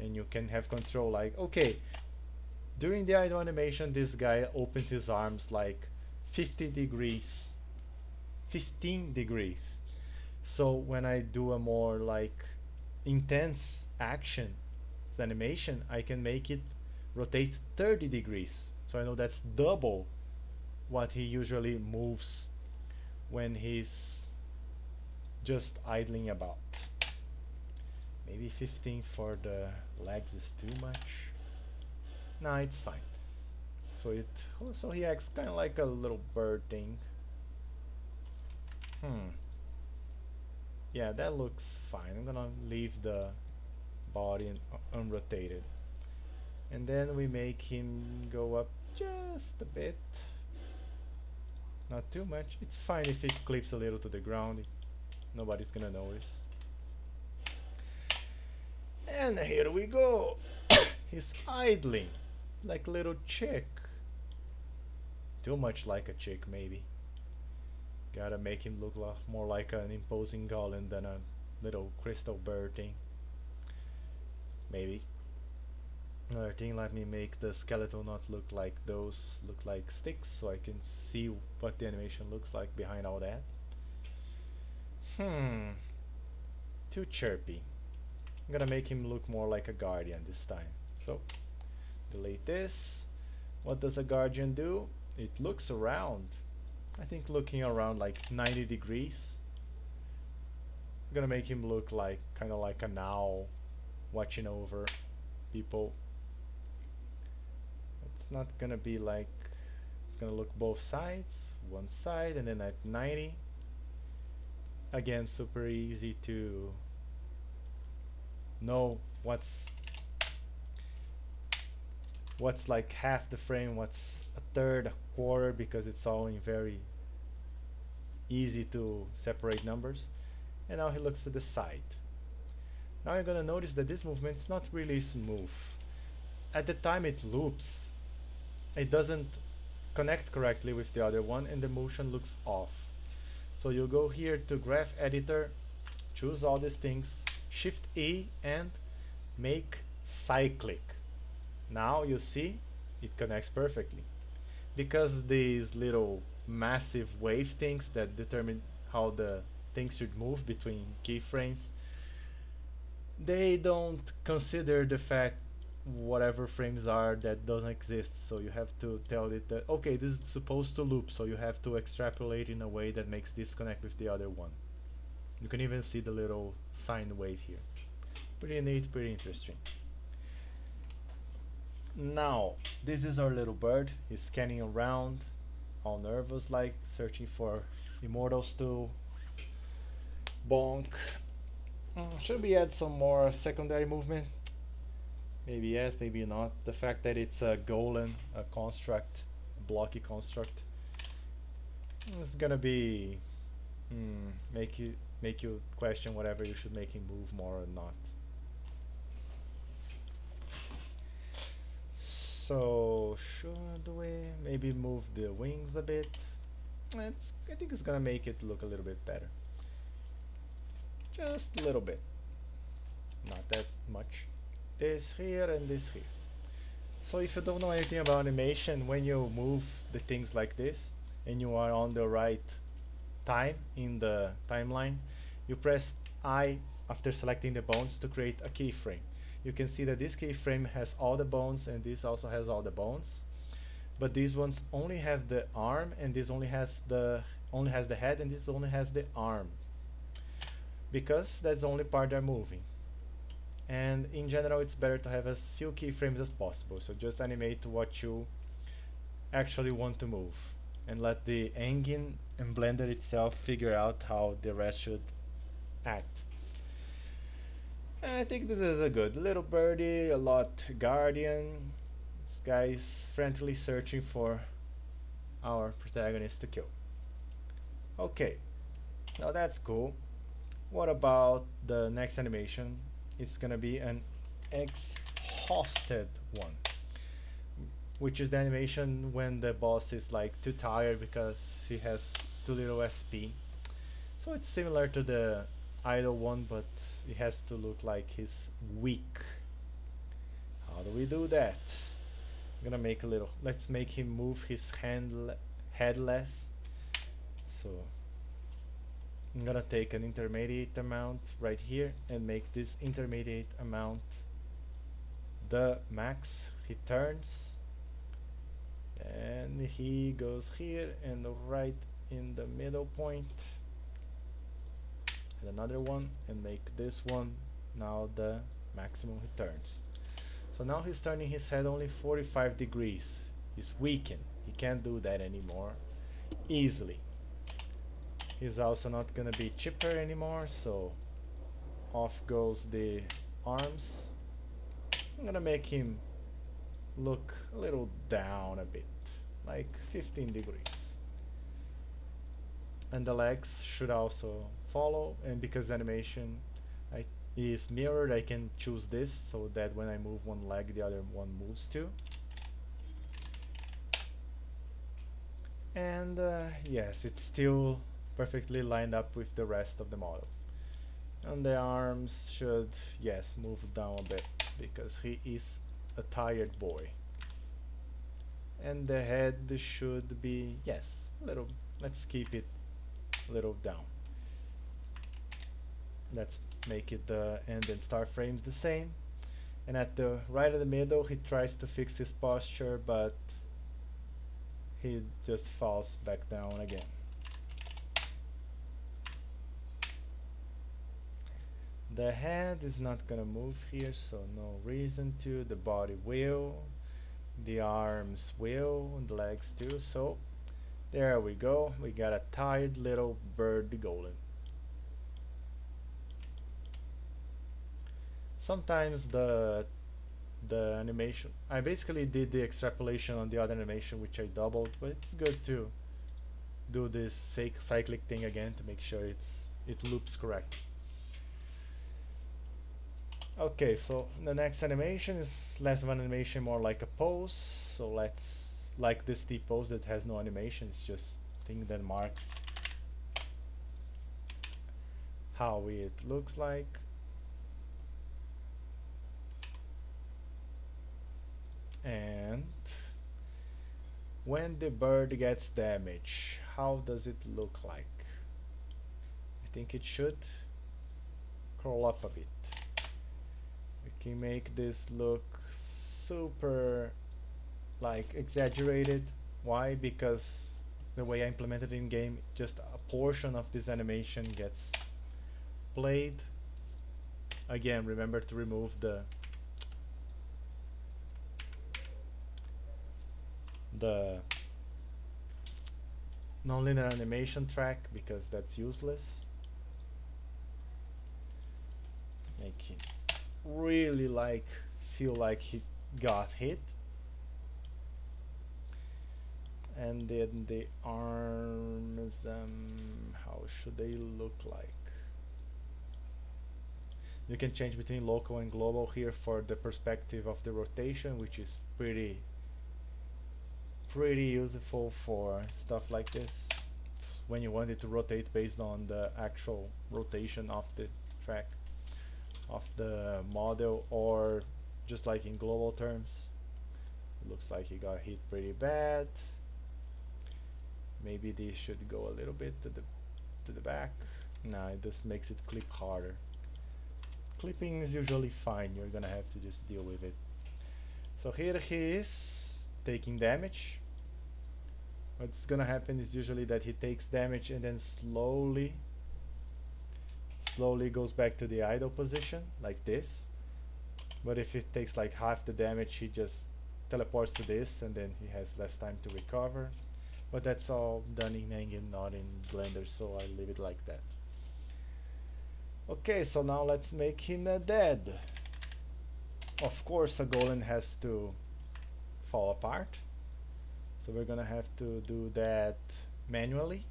And you can have control, like, okay, during the idle animation this guy opened his arms like 50 degrees, 15 degrees. So when I do a more like intense action animation, I can make it rotate 30 degrees. So I know that's double what he usually moves when he's just idling about. Maybe 15 for the legs is too much. Nah, it's fine. So so he acts kind of like a little bird thing. Yeah, that looks fine. I'm gonna leave the body unrotated. And then we make him go up just a bit. Not too much. It's fine if it clips a little to the ground. Nobody's gonna notice. And here we go. He's idling like a little chick. Too much like a chick, maybe. Gotta make him look more like an imposing golem than a little crystal bird thing. Maybe. Another thing, let me make the skeletal not look like those, look like sticks, so I can see what the animation looks like behind all that. Too chirpy. I'm gonna make him look more like a guardian this time. So, delete this. What does a guardian do? It looks around. I think looking around like 90 degrees. I'm gonna make him look like kind of like an owl watching over people. It's not gonna be like, it's gonna look both sides, one side, and then at 90. Again, super easy to know what's like half the frame, what's a third, a quarter, because it's all in very easy to separate numbers. And now he looks to the side. Now you're gonna notice that this movement is not really smooth. At the time it loops, it doesn't connect correctly with the other one and the motion looks off. So you go here to graph editor, choose all these things, shift E and make cyclic. Now you see it connects perfectly. Because these little massive wave things that determine how the things should move between keyframes, they don't consider the fact whatever frames are that doesn't exist, so you have to tell it that okay, this is supposed to loop, so you have to extrapolate in a way that makes this connect with the other one. You can even see the little sine wave here. Pretty neat, pretty interesting. Now, this is our little bird. He's scanning around, all nervous like, searching for immortals to bonk. Should we add some more secondary movement? Maybe yes, maybe not. The fact that it's a golem, a construct, a blocky construct, it's gonna be make you question whatever you should make him move more or not. So should we maybe move the wings a bit? I think it's gonna make it look a little bit better. Just a little bit, not that much. This here and this here. So if you don't know anything about animation, when you move the things like this and you are on the right time in the timeline, you press I after selecting the bones to create a keyframe. You can see that this keyframe has all the bones and this also has all the bones. but these ones only have the arm, and this only has the head, and this only has the arm, because that's the only part they're moving. And in general, it's better to have as few keyframes as possible. So just animate what you actually want to move, and let the engine and Blender itself figure out how the rest should act. I think this is a good little birdie, a lot guardian. This guy's frantically searching for our protagonist to kill. Okay, now that's cool. What about the next animation? It's gonna be an exhausted one, which is the animation when the boss is like too tired because he has too little SP. So it's similar to the idle one, but it has to look like he's weak. How do we do that? I'm gonna make a little. Let's make him move his head less. So I'm gonna take an intermediate amount right here and make this intermediate amount the max. He turns and he goes here and right in the middle point, and another one, and make this one now the maximum he turns. So now he's turning his head only 45 degrees. He's weakened. He can't do that anymore easily. He's also not gonna be chipper anymore, so off goes the arms. I'm gonna make him look a little down a bit, like 15 degrees. And the legs should also follow, and because the animation is mirrored, I can choose this so that when I move one leg the other one moves too. And yes, it's still perfectly lined up with the rest of the model. And the arms should, yes, move down a bit because he is a tired boy. And the head should be, yes, a little, let's keep it a little down. Let's make it the end and start frames the same. And at the right of the middle, he tries to fix his posture, but he just falls back down again. The head is not gonna move here, so no reason to. The body will, the arms will, and the legs too. So there we go. We got a tired little bird golem. Sometimes the animation, I basically did the extrapolation on the other animation, which I doubled, but it's good to do this cyclic thing again to make sure it loops correct. Okay, so the next animation is less of an animation, more like a pose. So let's, like this T pose that has no animation, it's just thing that marks how it looks like. And when the bird gets damaged, how does it look like? I think it should curl up a bit. We can make this look super like exaggerated. Why? Because the way I implemented it in game, just a portion of this animation gets played. Again, remember to remove the nonlinear animation track because that's useless. Make it really like feel like he got hit. And then the arms, how should they look like? You can change between local and global here for the perspective of the rotation, which is pretty useful for stuff like this when you want it to rotate based on the actual rotation of the track of the model, or just like in global terms. It looks like he got hit pretty bad. Maybe this should go a little bit to the back. Nah, it just makes it clip harder. Clipping is usually fine, you're gonna have to just deal with it. So here he is taking damage. What's gonna happen is usually that he takes damage and then slowly goes back to the idle position, like this. But if it takes like half the damage, he just teleports to this, and then he has less time to recover. But that's all done in Engine, not in Blender, so I leave it like that. Okay, so now let's make him dead. Of course, a golem has to fall apart, so we're gonna have to do that manually.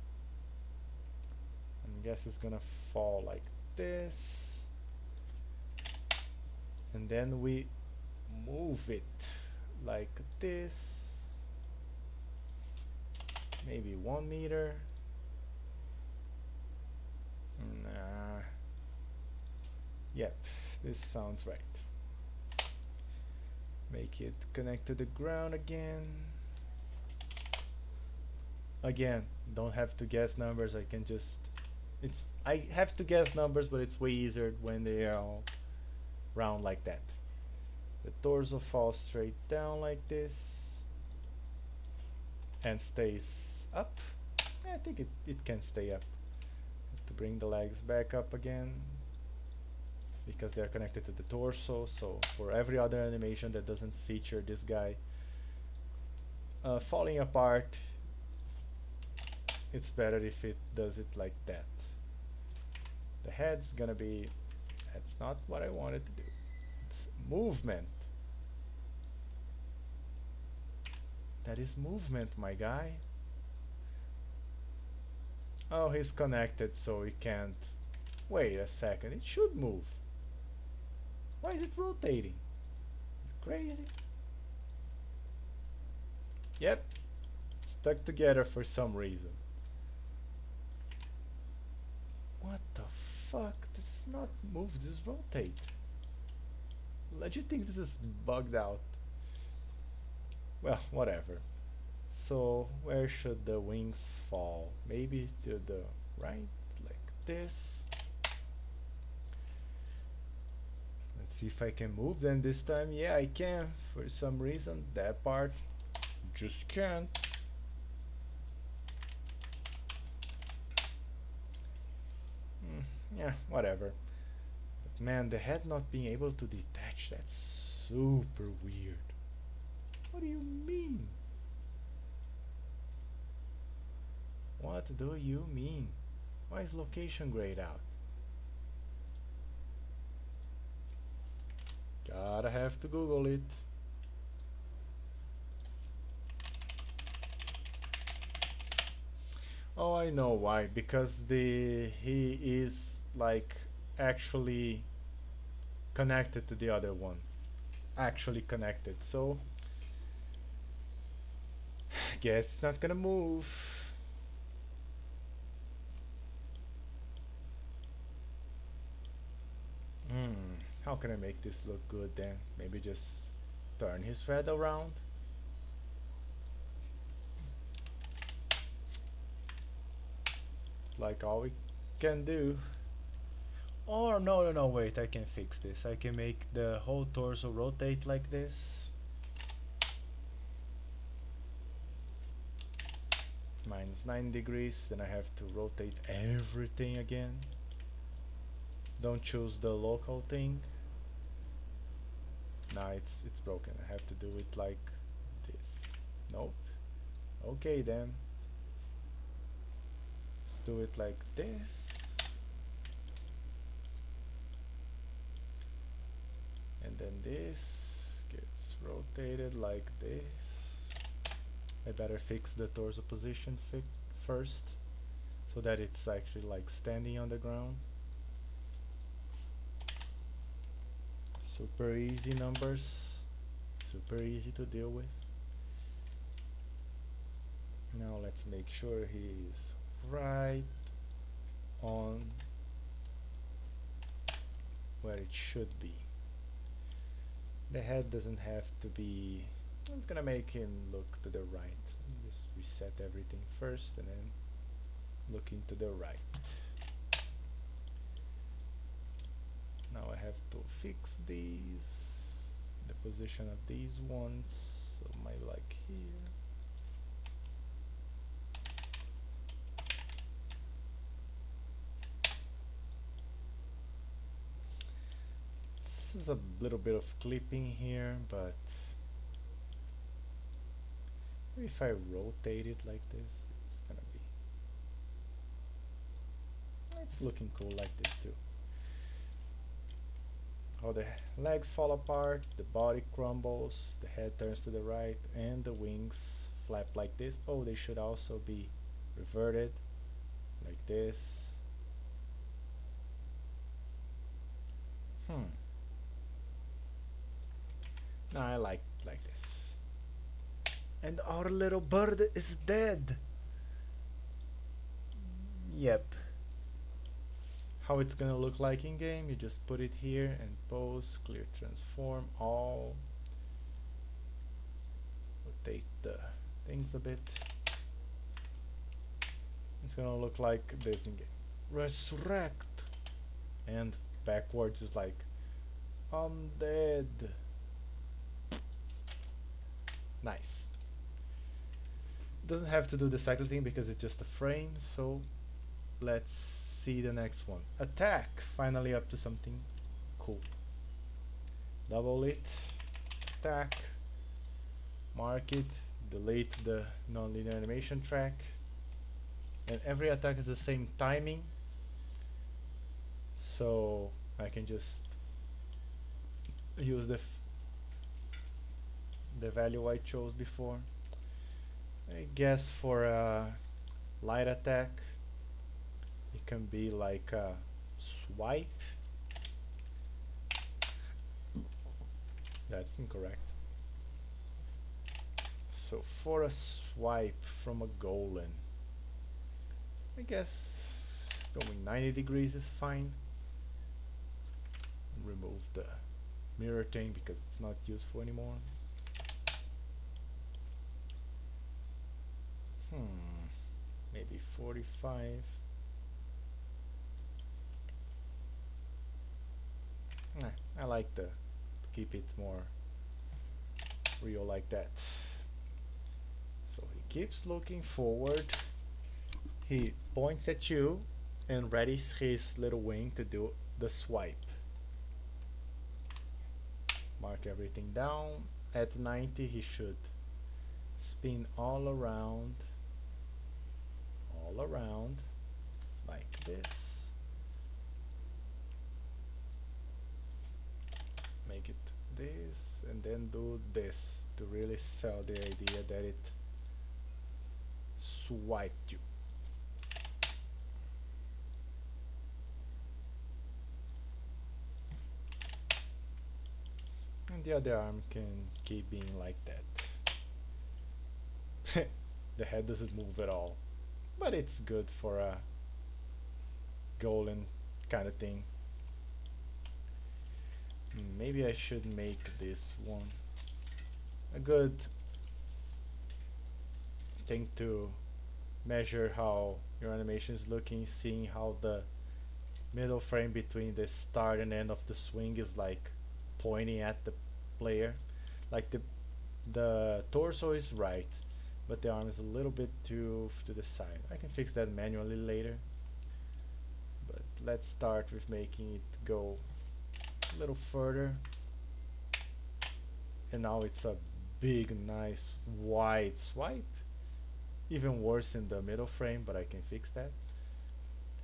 I guess it's gonna fall like this, and then we move it like this, maybe 1 meter. Nah. Yep, this sounds right. Make it connect to the ground again. Again, don't have to guess numbers. I can just I have to guess numbers, but it's way easier when they are all round like that. The torso falls straight down like this and stays up. I think it can stay up. Have to bring the legs back up again because they're connected to the torso, so for every other animation that doesn't feature this guy falling apart, it's better if it does it like that. The head's gonna be, that's not what I wanted to do. It's movement. That is movement, my guy. Oh, he's connected, so he can't. Wait a second, it should move. Why is it rotating? Crazy. Yep, stuck together for some reason. What the fuck? This is not move, this is rotate. Let you think this is bugged out. Well, whatever. So, where should the wings fall? Maybe to the right, like this. Let's see if I can move them this time. Yeah, I can. For some reason, that part just can't. Yeah, whatever. But man, the head not being able to detach, that's super weird. What do you mean? What do you mean? Why is location grayed out? Gotta have to Google it. Oh, I know why. Because he is like actually connected to the other one. Actually connected. So guess it's not gonna move. How can I make this look good then? Maybe just turn his head around. Like all we can do. Or no, wait, I can fix this. I can make the whole torso rotate like this. Minus 9 degrees, then I have to rotate everything again. Don't choose the local thing. Nah, it's broken. I have to do it like this. Nope. Okay then. Let's do it like this. And then this gets rotated like this. I better fix the torso position first, so that it's actually like standing on the ground. Super easy numbers, super easy to deal with. Now let's make sure he's right on where it should be. The head doesn't have to be, I'm gonna make him look to the right. Just reset everything first and then looking to the right. Now I have to fix these, the position of these ones, so maybe like here. is a little bit of clipping here, but if I rotate it like this, it's gonna be, it's looking cool like this too. How the legs fall apart, the body crumbles, the head turns to the right, and the wings flap like this. Oh, they should also be reverted like this. Hmm. No, I like this. And our little bird is dead. Yep. How it's gonna look like in game, you just put it here and pose, clear transform all, rotate the things a bit. It's gonna look like this in game. Resurrect! And backwards is like, I'm dead. Nice. Doesn't have to do the cycle thing because it's just a frame, so let's see the next one. Attack! Finally up to something cool. Double it, attack, mark it, delete the nonlinear animation track, and every attack is the same timing, so I can just use the value I chose before. I guess for a light attack it can be like a swipe. That's incorrect. So for a swipe from a golem, I guess going 90 degrees is fine. Remove the mirror thing because it's not useful anymore. Maybe 45. Nah, I like to keep it more real like that. So he keeps looking forward. He points at you and readies his little wing to do the swipe. Mark everything down. At 90 he should spin all around, like this. Make it this and then do this to really sell the idea that it swiped you. And the other arm can keep being like that. The head doesn't move at all, but it's good for a golem kind of thing. Maybe I should make this one a good thing to measure how your animation is looking, seeing how the middle frame between the start and end of the swing is like pointing at the player. Like the torso is right, but the arm is a little bit too to the side. I can fix that manually later, but let's start with making it go a little further. And now it's a big, nice, wide swipe. Even worse in the middle frame, but I can fix that.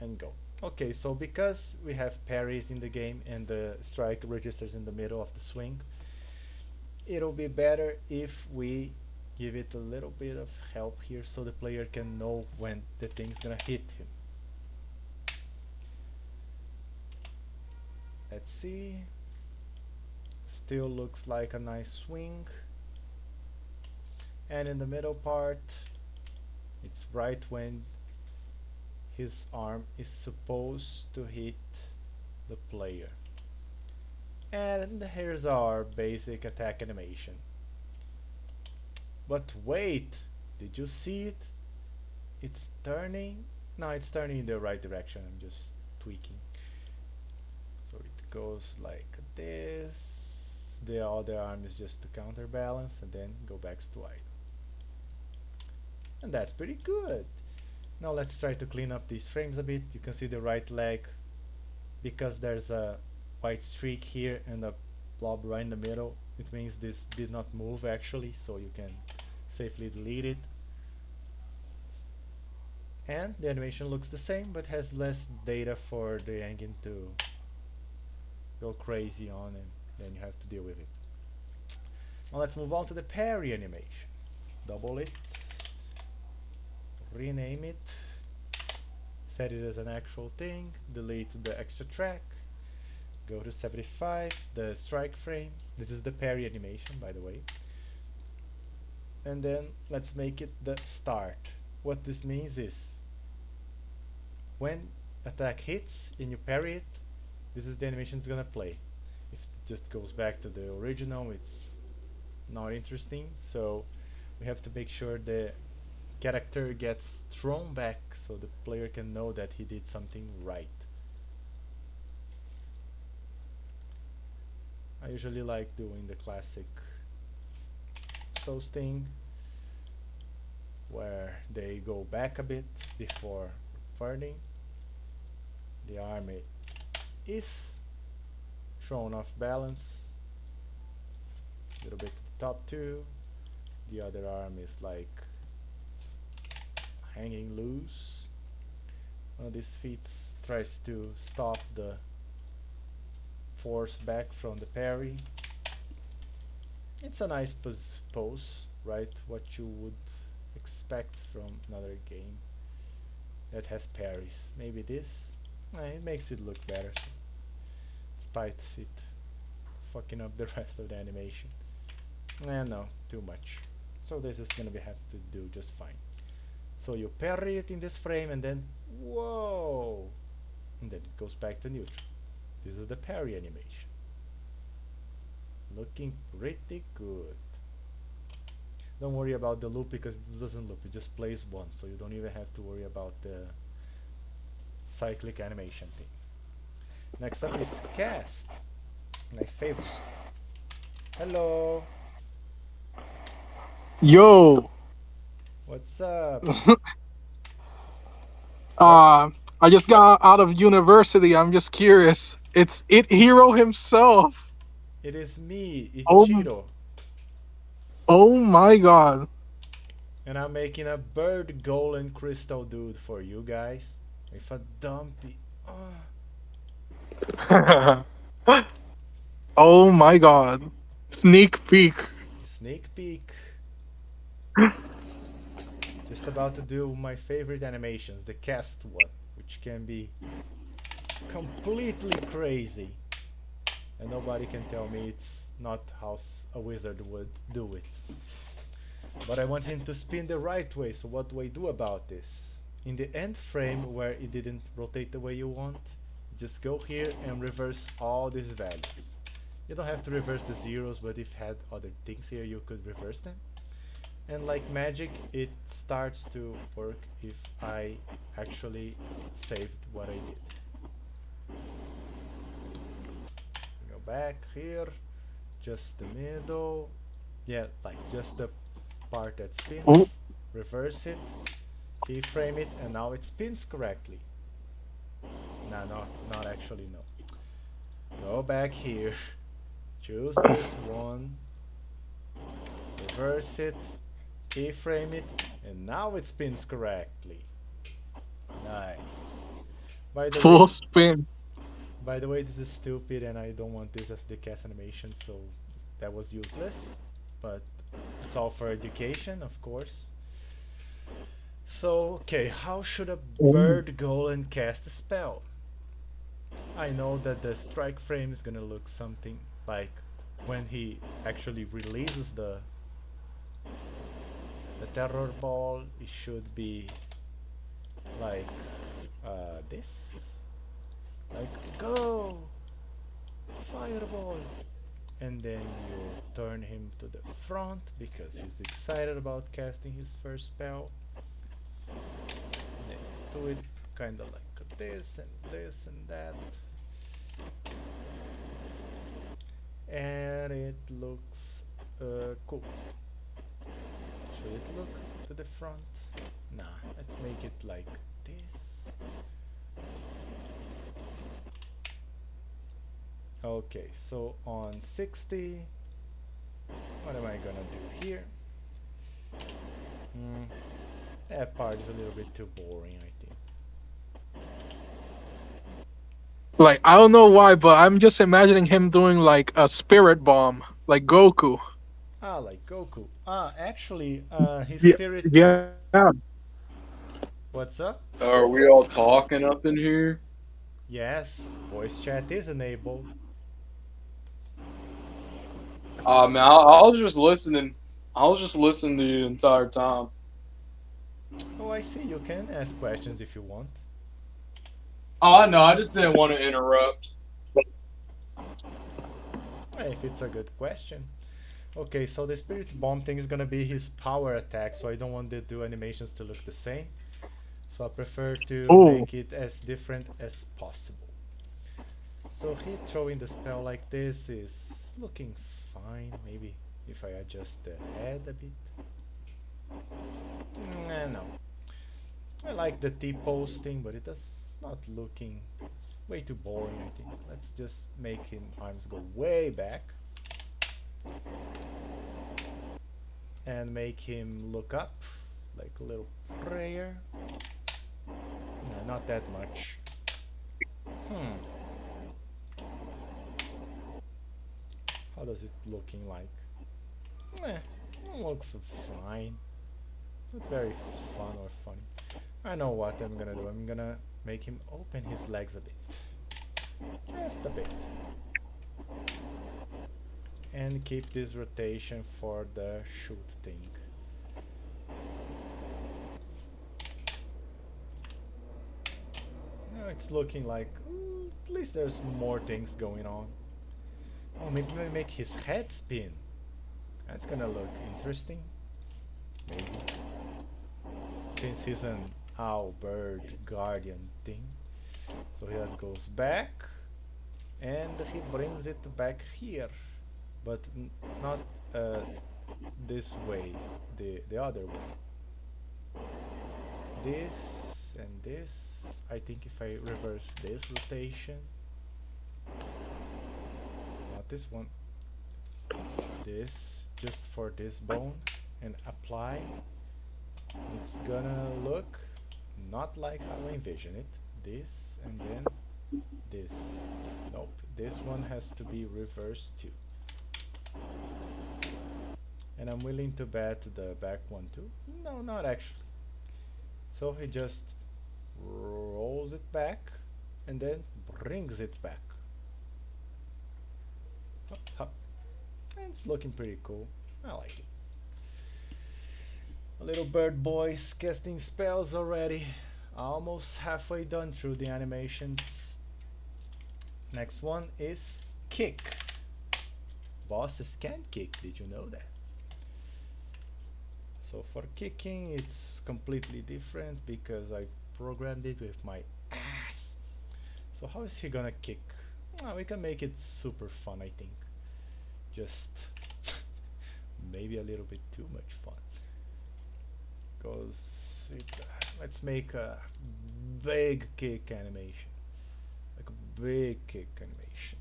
And go. Okay, so because we have parries in the game and the strike registers in the middle of the swing, it'll be better if we give it a little bit of help here so the player can know when the thing's gonna hit him. Let's see. Still looks like a nice swing. And in the middle part, it's right when his arm is supposed to hit the player. And here's our basic attack animation. But wait, did you see it? It's turning. No, it's turning in the right direction. I'm just tweaking. So it goes like this. The other arm is just to counterbalance and then go back to idle. And that's pretty good. Now let's try to clean up these frames a bit. You can see the right leg, because there's a white streak here and a blob right in the middle. It means this did not move actually, so you can safely delete it. And the animation looks the same, but has less data for the engine to go crazy on, and then you have to deal with it. Now let's move on to the parry animation. Double it, rename it, set it as an actual thing, delete the extra track, go to 75, the strike frame. This is the parry animation, by the way. And then let's make it the start. What this means is when attack hits and you parry it, this is the animation it's gonna play. If it just goes back to the original, it's not interesting. So we have to make sure the character gets thrown back so the player can know that he did something right. I usually like doing the classic Souls thing where they go back a bit before farting. The arm is thrown off balance, a little bit to the top too. The other arm is like hanging loose. One of these feet tries to stop the force back from the parry. It's a nice pose, right? What you would expect from another game that has parries. Maybe this, it makes it look better, despite it fucking up the rest of the animation. No, too much. So this is gonna have to do just fine. So you parry it in this frame and then whoa, and then it goes back to neutral. This is the parry animation. Looking pretty good. Don't worry about the loop because it doesn't loop, it just plays once, so you don't even have to worry about the cyclic animation thing. Next up is cast, my favorite. Hello, Yo, what's up? What? uh, I just got out of university. I'm just curious. It's It Hero himself. It is me, Oh, Ichiro, oh my god. and I'm making a bird golem crystal dude for you guys. If a dumpy, Oh my god. Sneak peek. sneak peek. Just about to do my favorite animations, the cast one, which can be completely crazy, and nobody can tell me it's not how a wizard would do it. But I want him to spin the right way, so what do I do about this? In the end frame where it didn't rotate the way you want, just go here and reverse all these values. You don't have to reverse the zeros, but if you had other things here you could reverse them. And like magic, it starts to work if I actually saved what I did. Go back here, just the middle. Yeah, like just the part that spins. Oh, Reverse it, keyframe it, and now it spins correctly. No, not actually, no. Go back here, choose this one, reverse it, keyframe it, and now it spins correctly. Nice. By the way, full spin. this is stupid and I don't want this as the cast animation, so that was useless. But it's all for education, of course. So, okay, how should a Oh. bird go and cast a spell? I know that the strike frame is gonna look something like when he actually releases the terror ball, it should be like this. Like, go! Fireball! And then you turn him to the front because he's excited about casting his first spell. And then you do it kinda like this and that. And it looks cool. Should it look to the front? Nah, let's make it like this. Okay, so on 60, what am I gonna do here? Hmm, that part is a little bit too boring, I think. Like I don't know why, but I'm just imagining him doing like a spirit bomb, like Goku. Ah, like Goku. Ah, actually, his Yeah, spirit. yeah. What's up? Are we all talking up in here? Yes, voice chat is enabled. Man, I was just listening. I was just listening to you the entire time. Oh, I see. You can ask questions if you want. Oh, I know. I just didn't want to interrupt. If it's a good question. Okay, so the spirit bomb thing is gonna be his power attack, so I don't want the two animations to look the same. So I prefer to Oh, make it as different as possible. So he throwing the spell like this is looking fine. Maybe if I adjust the head a bit. No. I like the T-posting, but it does not looking. It's way too boring, I think. Let's just make him arms go way back and make him look up like a little prayer. No, not that much. Hmm. How does it looking like? Eh, it looks fine. Not very fun or funny. I know what I'm gonna do. I'm gonna make him open his legs a bit. Just a bit. And keep this rotation for the shoot thing. Now it's looking like at least there's more things going on. Oh, maybe we make his head spin. That's gonna look interesting. Maybe. Since he's an owl, bird, guardian thing. So he just goes back and he brings it back here. But not uh, this way, the other way. This and this. I think if I reverse this rotation, not this one, this just for this bone and apply, it's gonna look not like how I envision it. This and then this. Nope, this one has to be reversed too. And I'm willing to bet the back one too. No, not actually. So he just rolls it back and then brings it back. Hup, hup. And it's looking pretty cool. I like it. A little bird boy's casting spells already. Almost halfway done through the animations. Next one is kick. Bosses can kick, did you know that? So for kicking it's completely different because I programmed it with my ass. So how is he gonna kick? We can make it super fun, I think. Just maybe a little bit too much fun. Cause it, let's make a big kick animation. Like a big kick animation.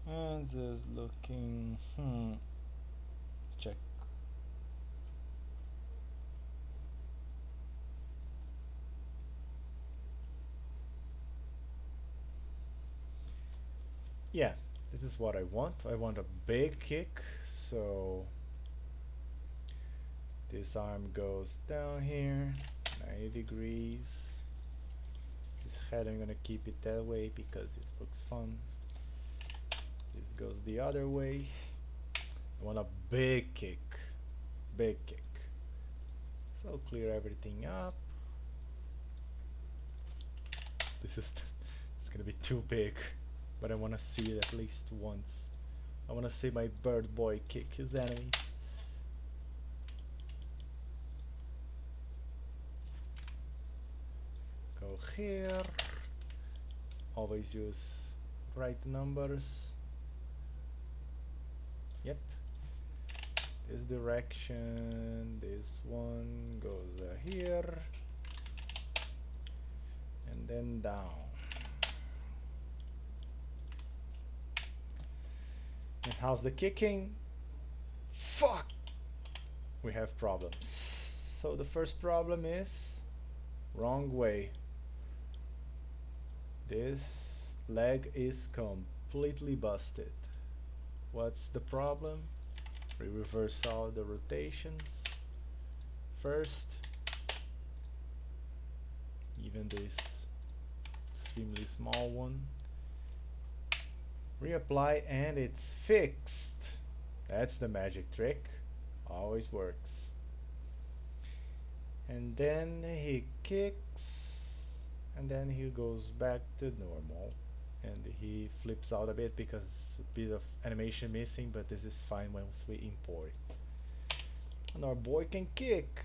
And just looking, check. Yeah, this is what I want. I want a big kick, so this arm goes down here, 90 degrees. This head I'm gonna keep it that way because it looks fun. This goes the other way. I want a big kick. Big kick. So clear everything up. This is it's gonna be too big, but I wanna see it at least once. I wanna see my bird boy kick his enemies. Go here. Always use right numbers. Yep. This direction, this one goes here and then down. And how's the kicking? Fuck! We have problems. So the first problem is wrong way. This leg is completely busted. What's the problem? We reverse all the rotations first. Even this extremely small one. Reapply and it's fixed. That's the magic trick. Always works. And then he kicks, and then he goes back to normal, and he flips out a bit because a bit of animation missing, but this is fine once we import it. And our boy can kick.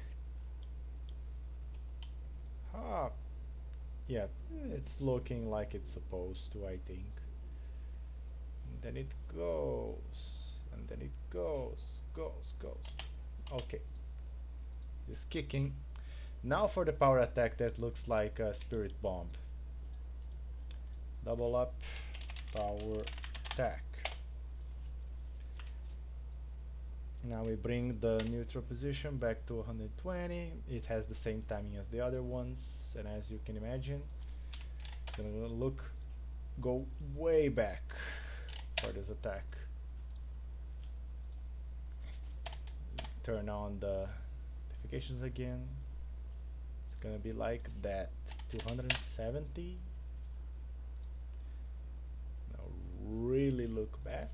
Ah, yeah, it's looking like it's supposed to, I think. And then it goes, and then it goes. Okay, this kicking. Now for the power attack that looks like a spirit bomb. Double up, power attack. Now we bring the neutral position back to 120. It has the same timing as the other ones, and as you can imagine, it's gonna go way back for this attack. Turn on the notifications again. It's gonna be like that. 270. Now really look back.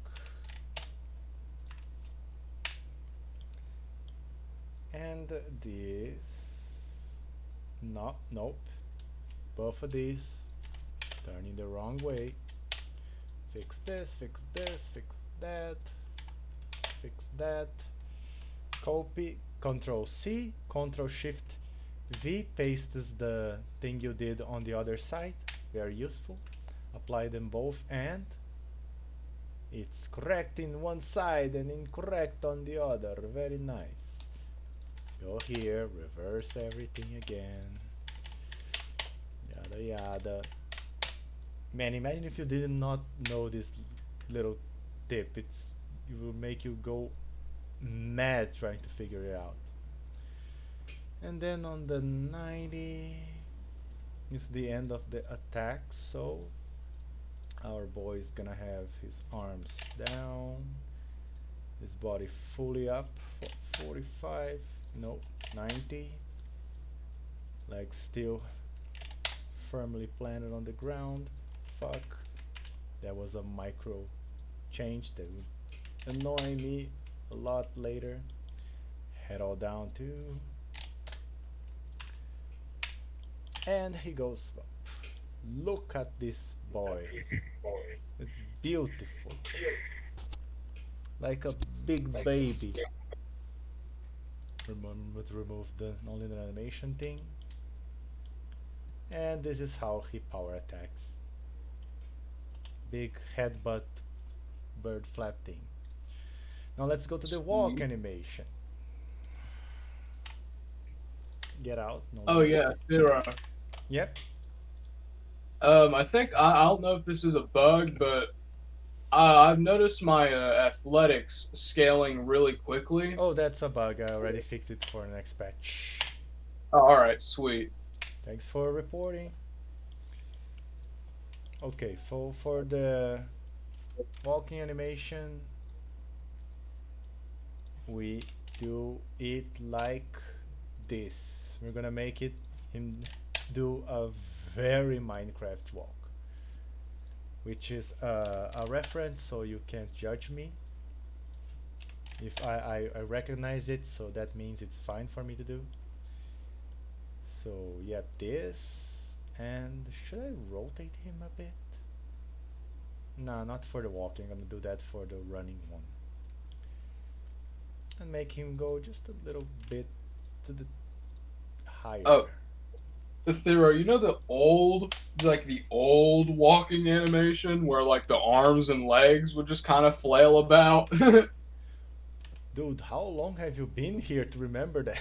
And this. No, nope. Both of these. Turning the wrong way. Fix this, fix this, fix that. Fix that. Copy, Control C, Control Shift V pastes the thing you did on the other side. Very useful. Apply them both and it's correct in one side and incorrect on the other. Very nice. Go here, reverse everything again. Yada yada. Man, imagine if you did not know this little tip. It will make you go mad trying to figure it out. And then on the 90 it's the end of the attack, so our boy is gonna have his arms down, his body fully up for 45, no, 90, legs still firmly planted on the ground. Fuck, that was a micro change that would annoy me a lot later. Head all down too. And he goes up. Look at this boy. It's beautiful. Like a big baby. Remember to remove the non-linear animation thing. And this is how he power attacks. Big headbutt bird flap thing. Now let's go to the walk animation. Get out. No Oh yeah, Zero. Yep. I think I don't know if this is a bug, but I've noticed my athletics scaling really quickly. Oh, that's a bug. I already fixed it for the next patch. Oh, all right, sweet. Thanks for reporting. Okay, for the walking animation, we do it like this. We're gonna make it him do a very Minecraft walk, which is a reference, so you can't judge me. If I recognize it, so that means it's fine for me to do. So yeah, this, and should I rotate him a bit? No, not for the walking, I'm gonna do that for the running one. And make him go just a little bit to the higher. Oh, Thero, you know the old walking animation where like the arms and legs would just kind of flail about? Dude, how long have you been here to remember that?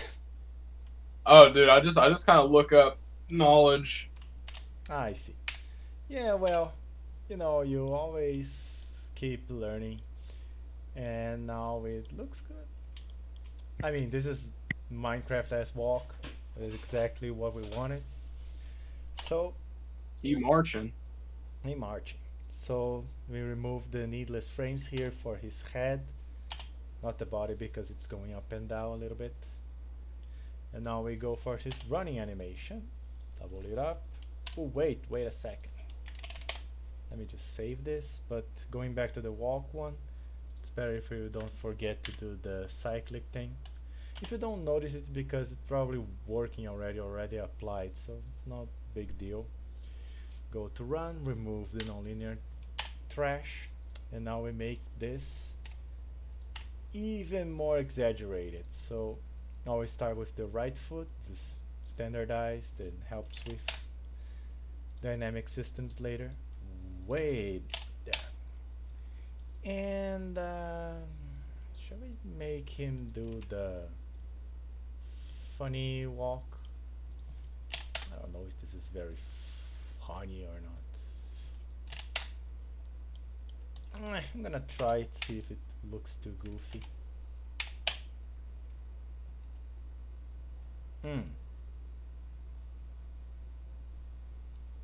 Oh, dude, I just kind of look up knowledge. I see. Yeah, well, you know, you always keep learning. And now it looks good. I mean, this is Minecraft as walk. That is exactly what we wanted. So, He marching. he marching. So we remove the needless frames here for his head, not the body because it's going up and down a little bit. And now we go for his running animation. Double it up. Oh wait a second. Let me just save this, but going back to the walk one, it's better if you don't forget to do the cyclic thing. If you don't notice it because it's probably working already applied, so it's not big deal. Go to run, remove the nonlinear trash, and now we make this even more exaggerated. So now we start with the right foot, this standardized and helps with dynamic systems later. Way there. And shall we make him do the funny walk? I don't know if this is very funny or not. I'm gonna try it, see if it looks too goofy.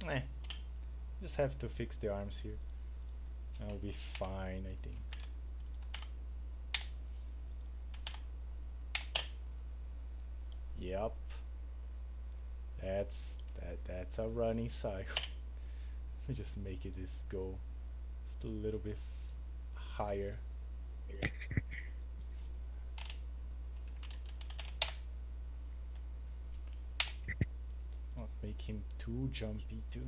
Eh, just have to fix the arms here. I'll be fine, I think. Yep. That's that's a running cycle. Let me just make it this go just a little bit higher. Not make him too jumpy too.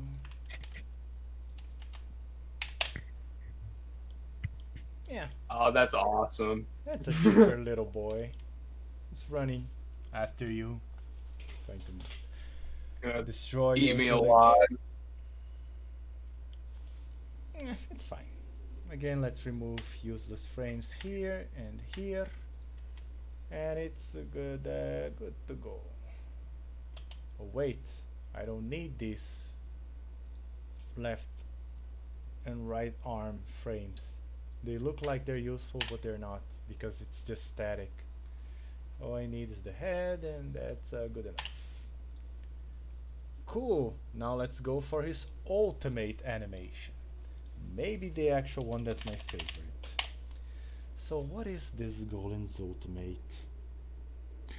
Yeah, Oh, that's awesome. that's a chipper little boy. He's running after you, trying to Gonna destroy eat your me village. alive. It's fine. Again, let's remove useless frames here and here, and it's good to go. Oh wait, I don't need these left and right arm frames. They look like they're useful, but they're not because it's just static. All I need is the head, and that's good enough. Cool. Now let's go for his ultimate animation. Maybe the actual one that's my favorite. So what is this golem's ultimate?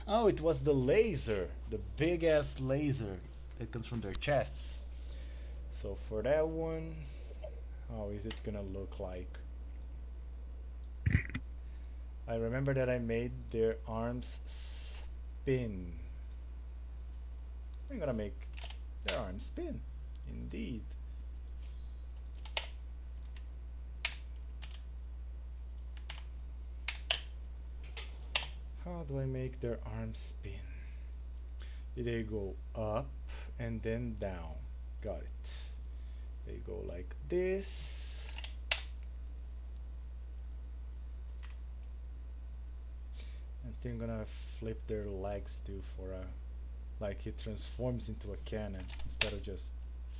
Oh, it was the laser, the big ass laser that comes from their chests. So for that one, how is it gonna look like? I remember that I made their arms spin. I'm gonna make their arms spin. Indeed. How do I make their arms spin? They go up and then down. Got it. They go like this. I think I'm gonna flip their legs too for a like it transforms into a cannon instead of just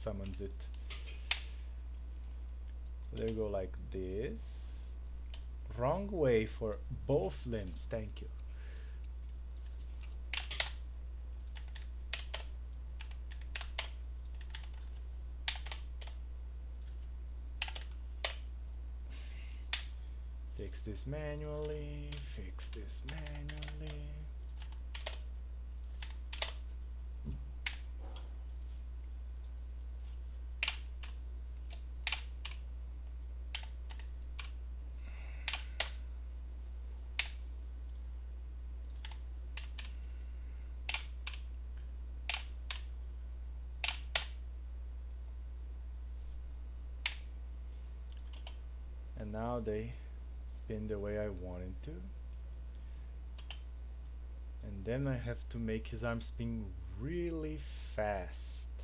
summons it. So they go like this. Wrong way for both limbs, thank you. Fix this manually, fix this manually. And now they spin the way I wanted to. And then I have to make his arm spin really fast.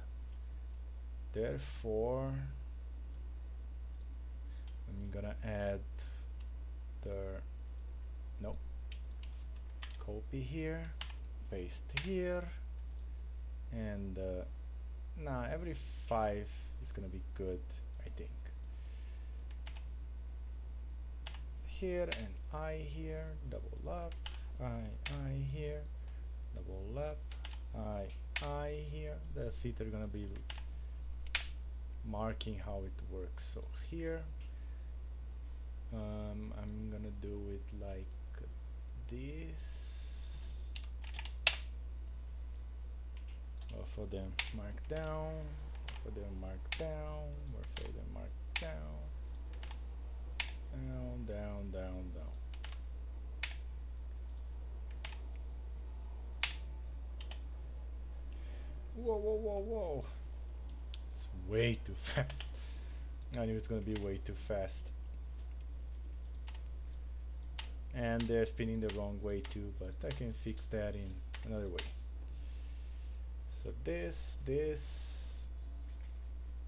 Therefore, I'm gonna add the nope, copy here, paste here, and nah, every 5 is gonna be good, I think. here and eye here, double up, eye here, double up, eye here. The feet are gonna be marking how it works. So here, I'm gonna do it like this. Both of them mark down, both of them mark down, both of them mark down, down, down, down, down. Whoa, whoa, whoa, whoa. It's way too fast. I knew it's gonna be way too fast. And they're spinning the wrong way too, but I can fix that in another way. So this, this,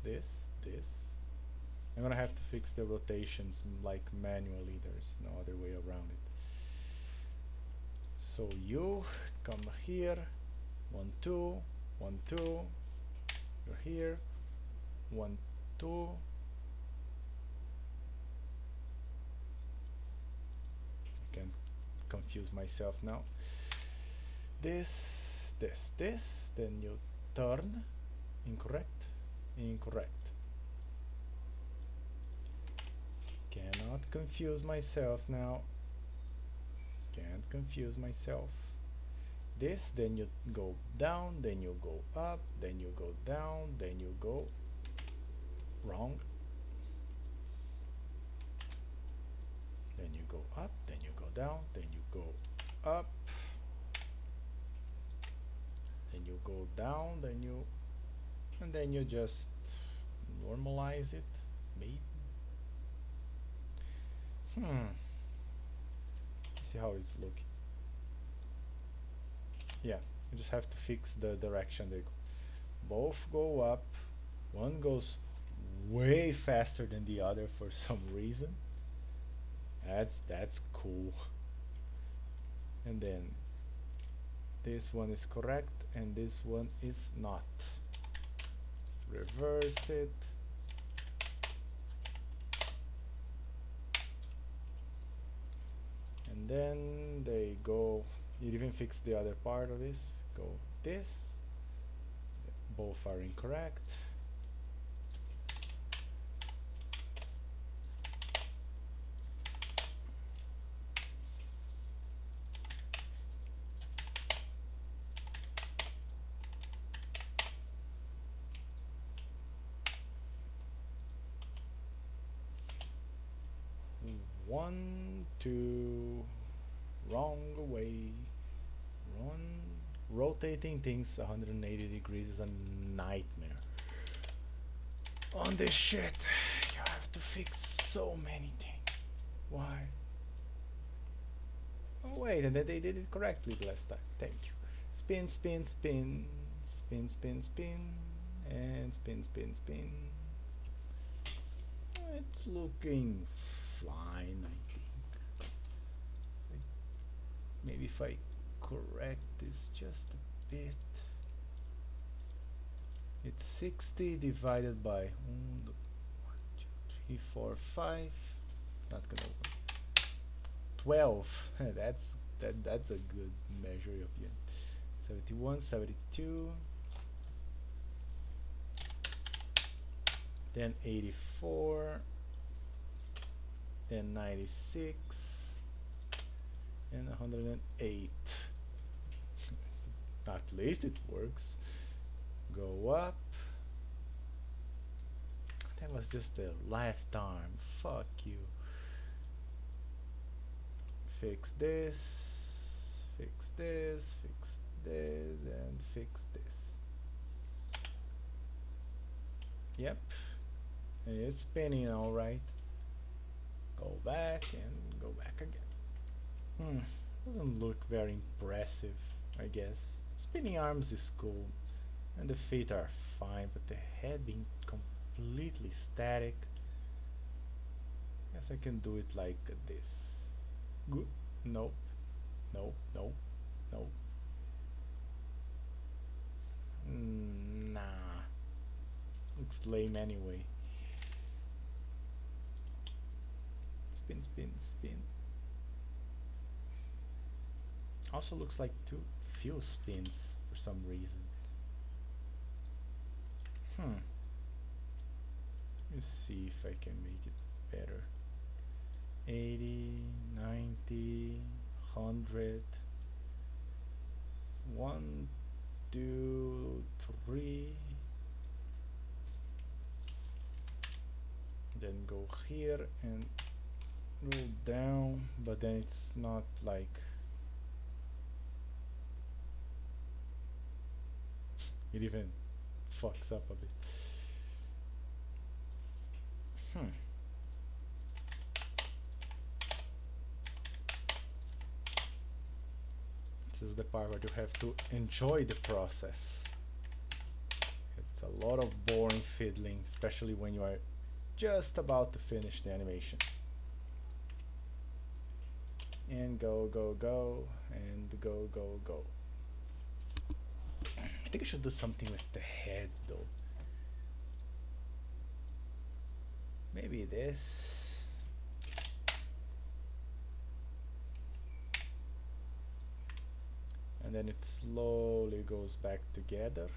this, this. I'm gonna have to fix the rotations like manually. There's no other way around it. So you come here, 1, 2, 1, 2. You're here, 1, 2. I can confuse myself now. This, this, this. Then you turn. Incorrect, incorrect. Cannot confuse myself now. Can't confuse myself. This, then you go down, then you go up, then you go down, then you go wrong. Then you go up, then you go down, then you go up, then you go down, then you, and then you just normalize it, maybe. See how it's looking. Yeah, you just have to fix the direction they go. Both go up. One goes way faster than the other for some reason. That's cool. And then this one is correct and this one is not. Let's reverse it. And then they go, you even fix the other part of this, go this, both are incorrect. One, two, wrong way. Rotating things 180 degrees is a nightmare. On this shit, you have to fix so many things. Why? Oh wait, and then they did it correctly the last time. Thank you. Spin, spin, spin, spin, spin, spin, and spin, spin, spin. It's looking fine, I think. Maybe if I correct this just a bit. It's 60 divided by 1, 2, 3, 4, 5. It's not gonna work. 12. that's a good measure of unit. 71, 72. Then 84. Then 96. And 108. At least it works. Go up. That was just the left arm. Fuck you. Fix this. Fix this. Fix this. And fix this. Yep. And it's spinning alright. Go back and go back again. Doesn't look very impressive, I guess. Spinning arms is cool. And the feet are fine, but the head being completely static. Guess I can do it like this. Good. Nope. Nope. Nope. Nope. Nah. Looks lame anyway. Spin, spin, spin. spin. Also looks like too few spins for some reason. Let's see if I can make it better. 80, 90, 100. 1, 2, 3. Then go here and roll down, but then it's not like it even fucks up a bit. This is the part where you have to enjoy the process. It's a lot of boring fiddling, especially when you are just about to finish the animation. And go, go, go, and go, go, go. I think I should do something with the head though. Maybe this. And then it slowly goes back together.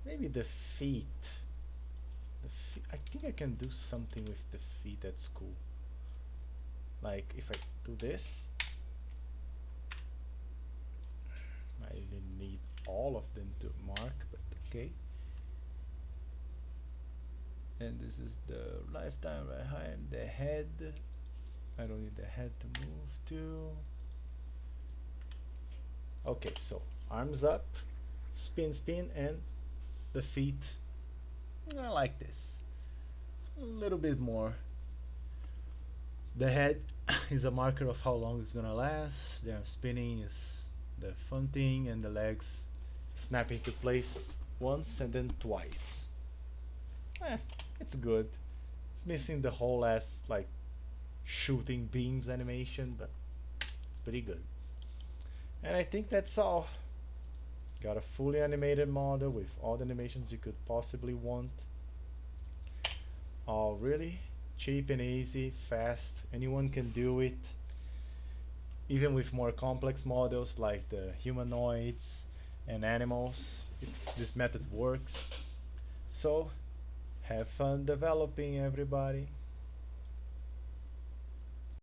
Maybe the feet. I think I can do something with the feet that's cool. Like if I do this, I didn't need all of them to mark, but okay. And this is the lifetime behind the head. I don't need the head to move too. Okay, so arms up, spin, spin, and the feet. I like this. A little bit more. The head is a marker of how long it's gonna last. The arm spinning is the fun thing, and the legs snap into place once and then twice. It's good. It's missing the whole ass like shooting beams animation, but it's pretty good. And I think that's all. Got a fully animated model with all the animations you could possibly want. All really cheap and easy, fast. Anyone can do it. Even with more complex models like the humanoids and animals, this method works. So have fun developing, everybody.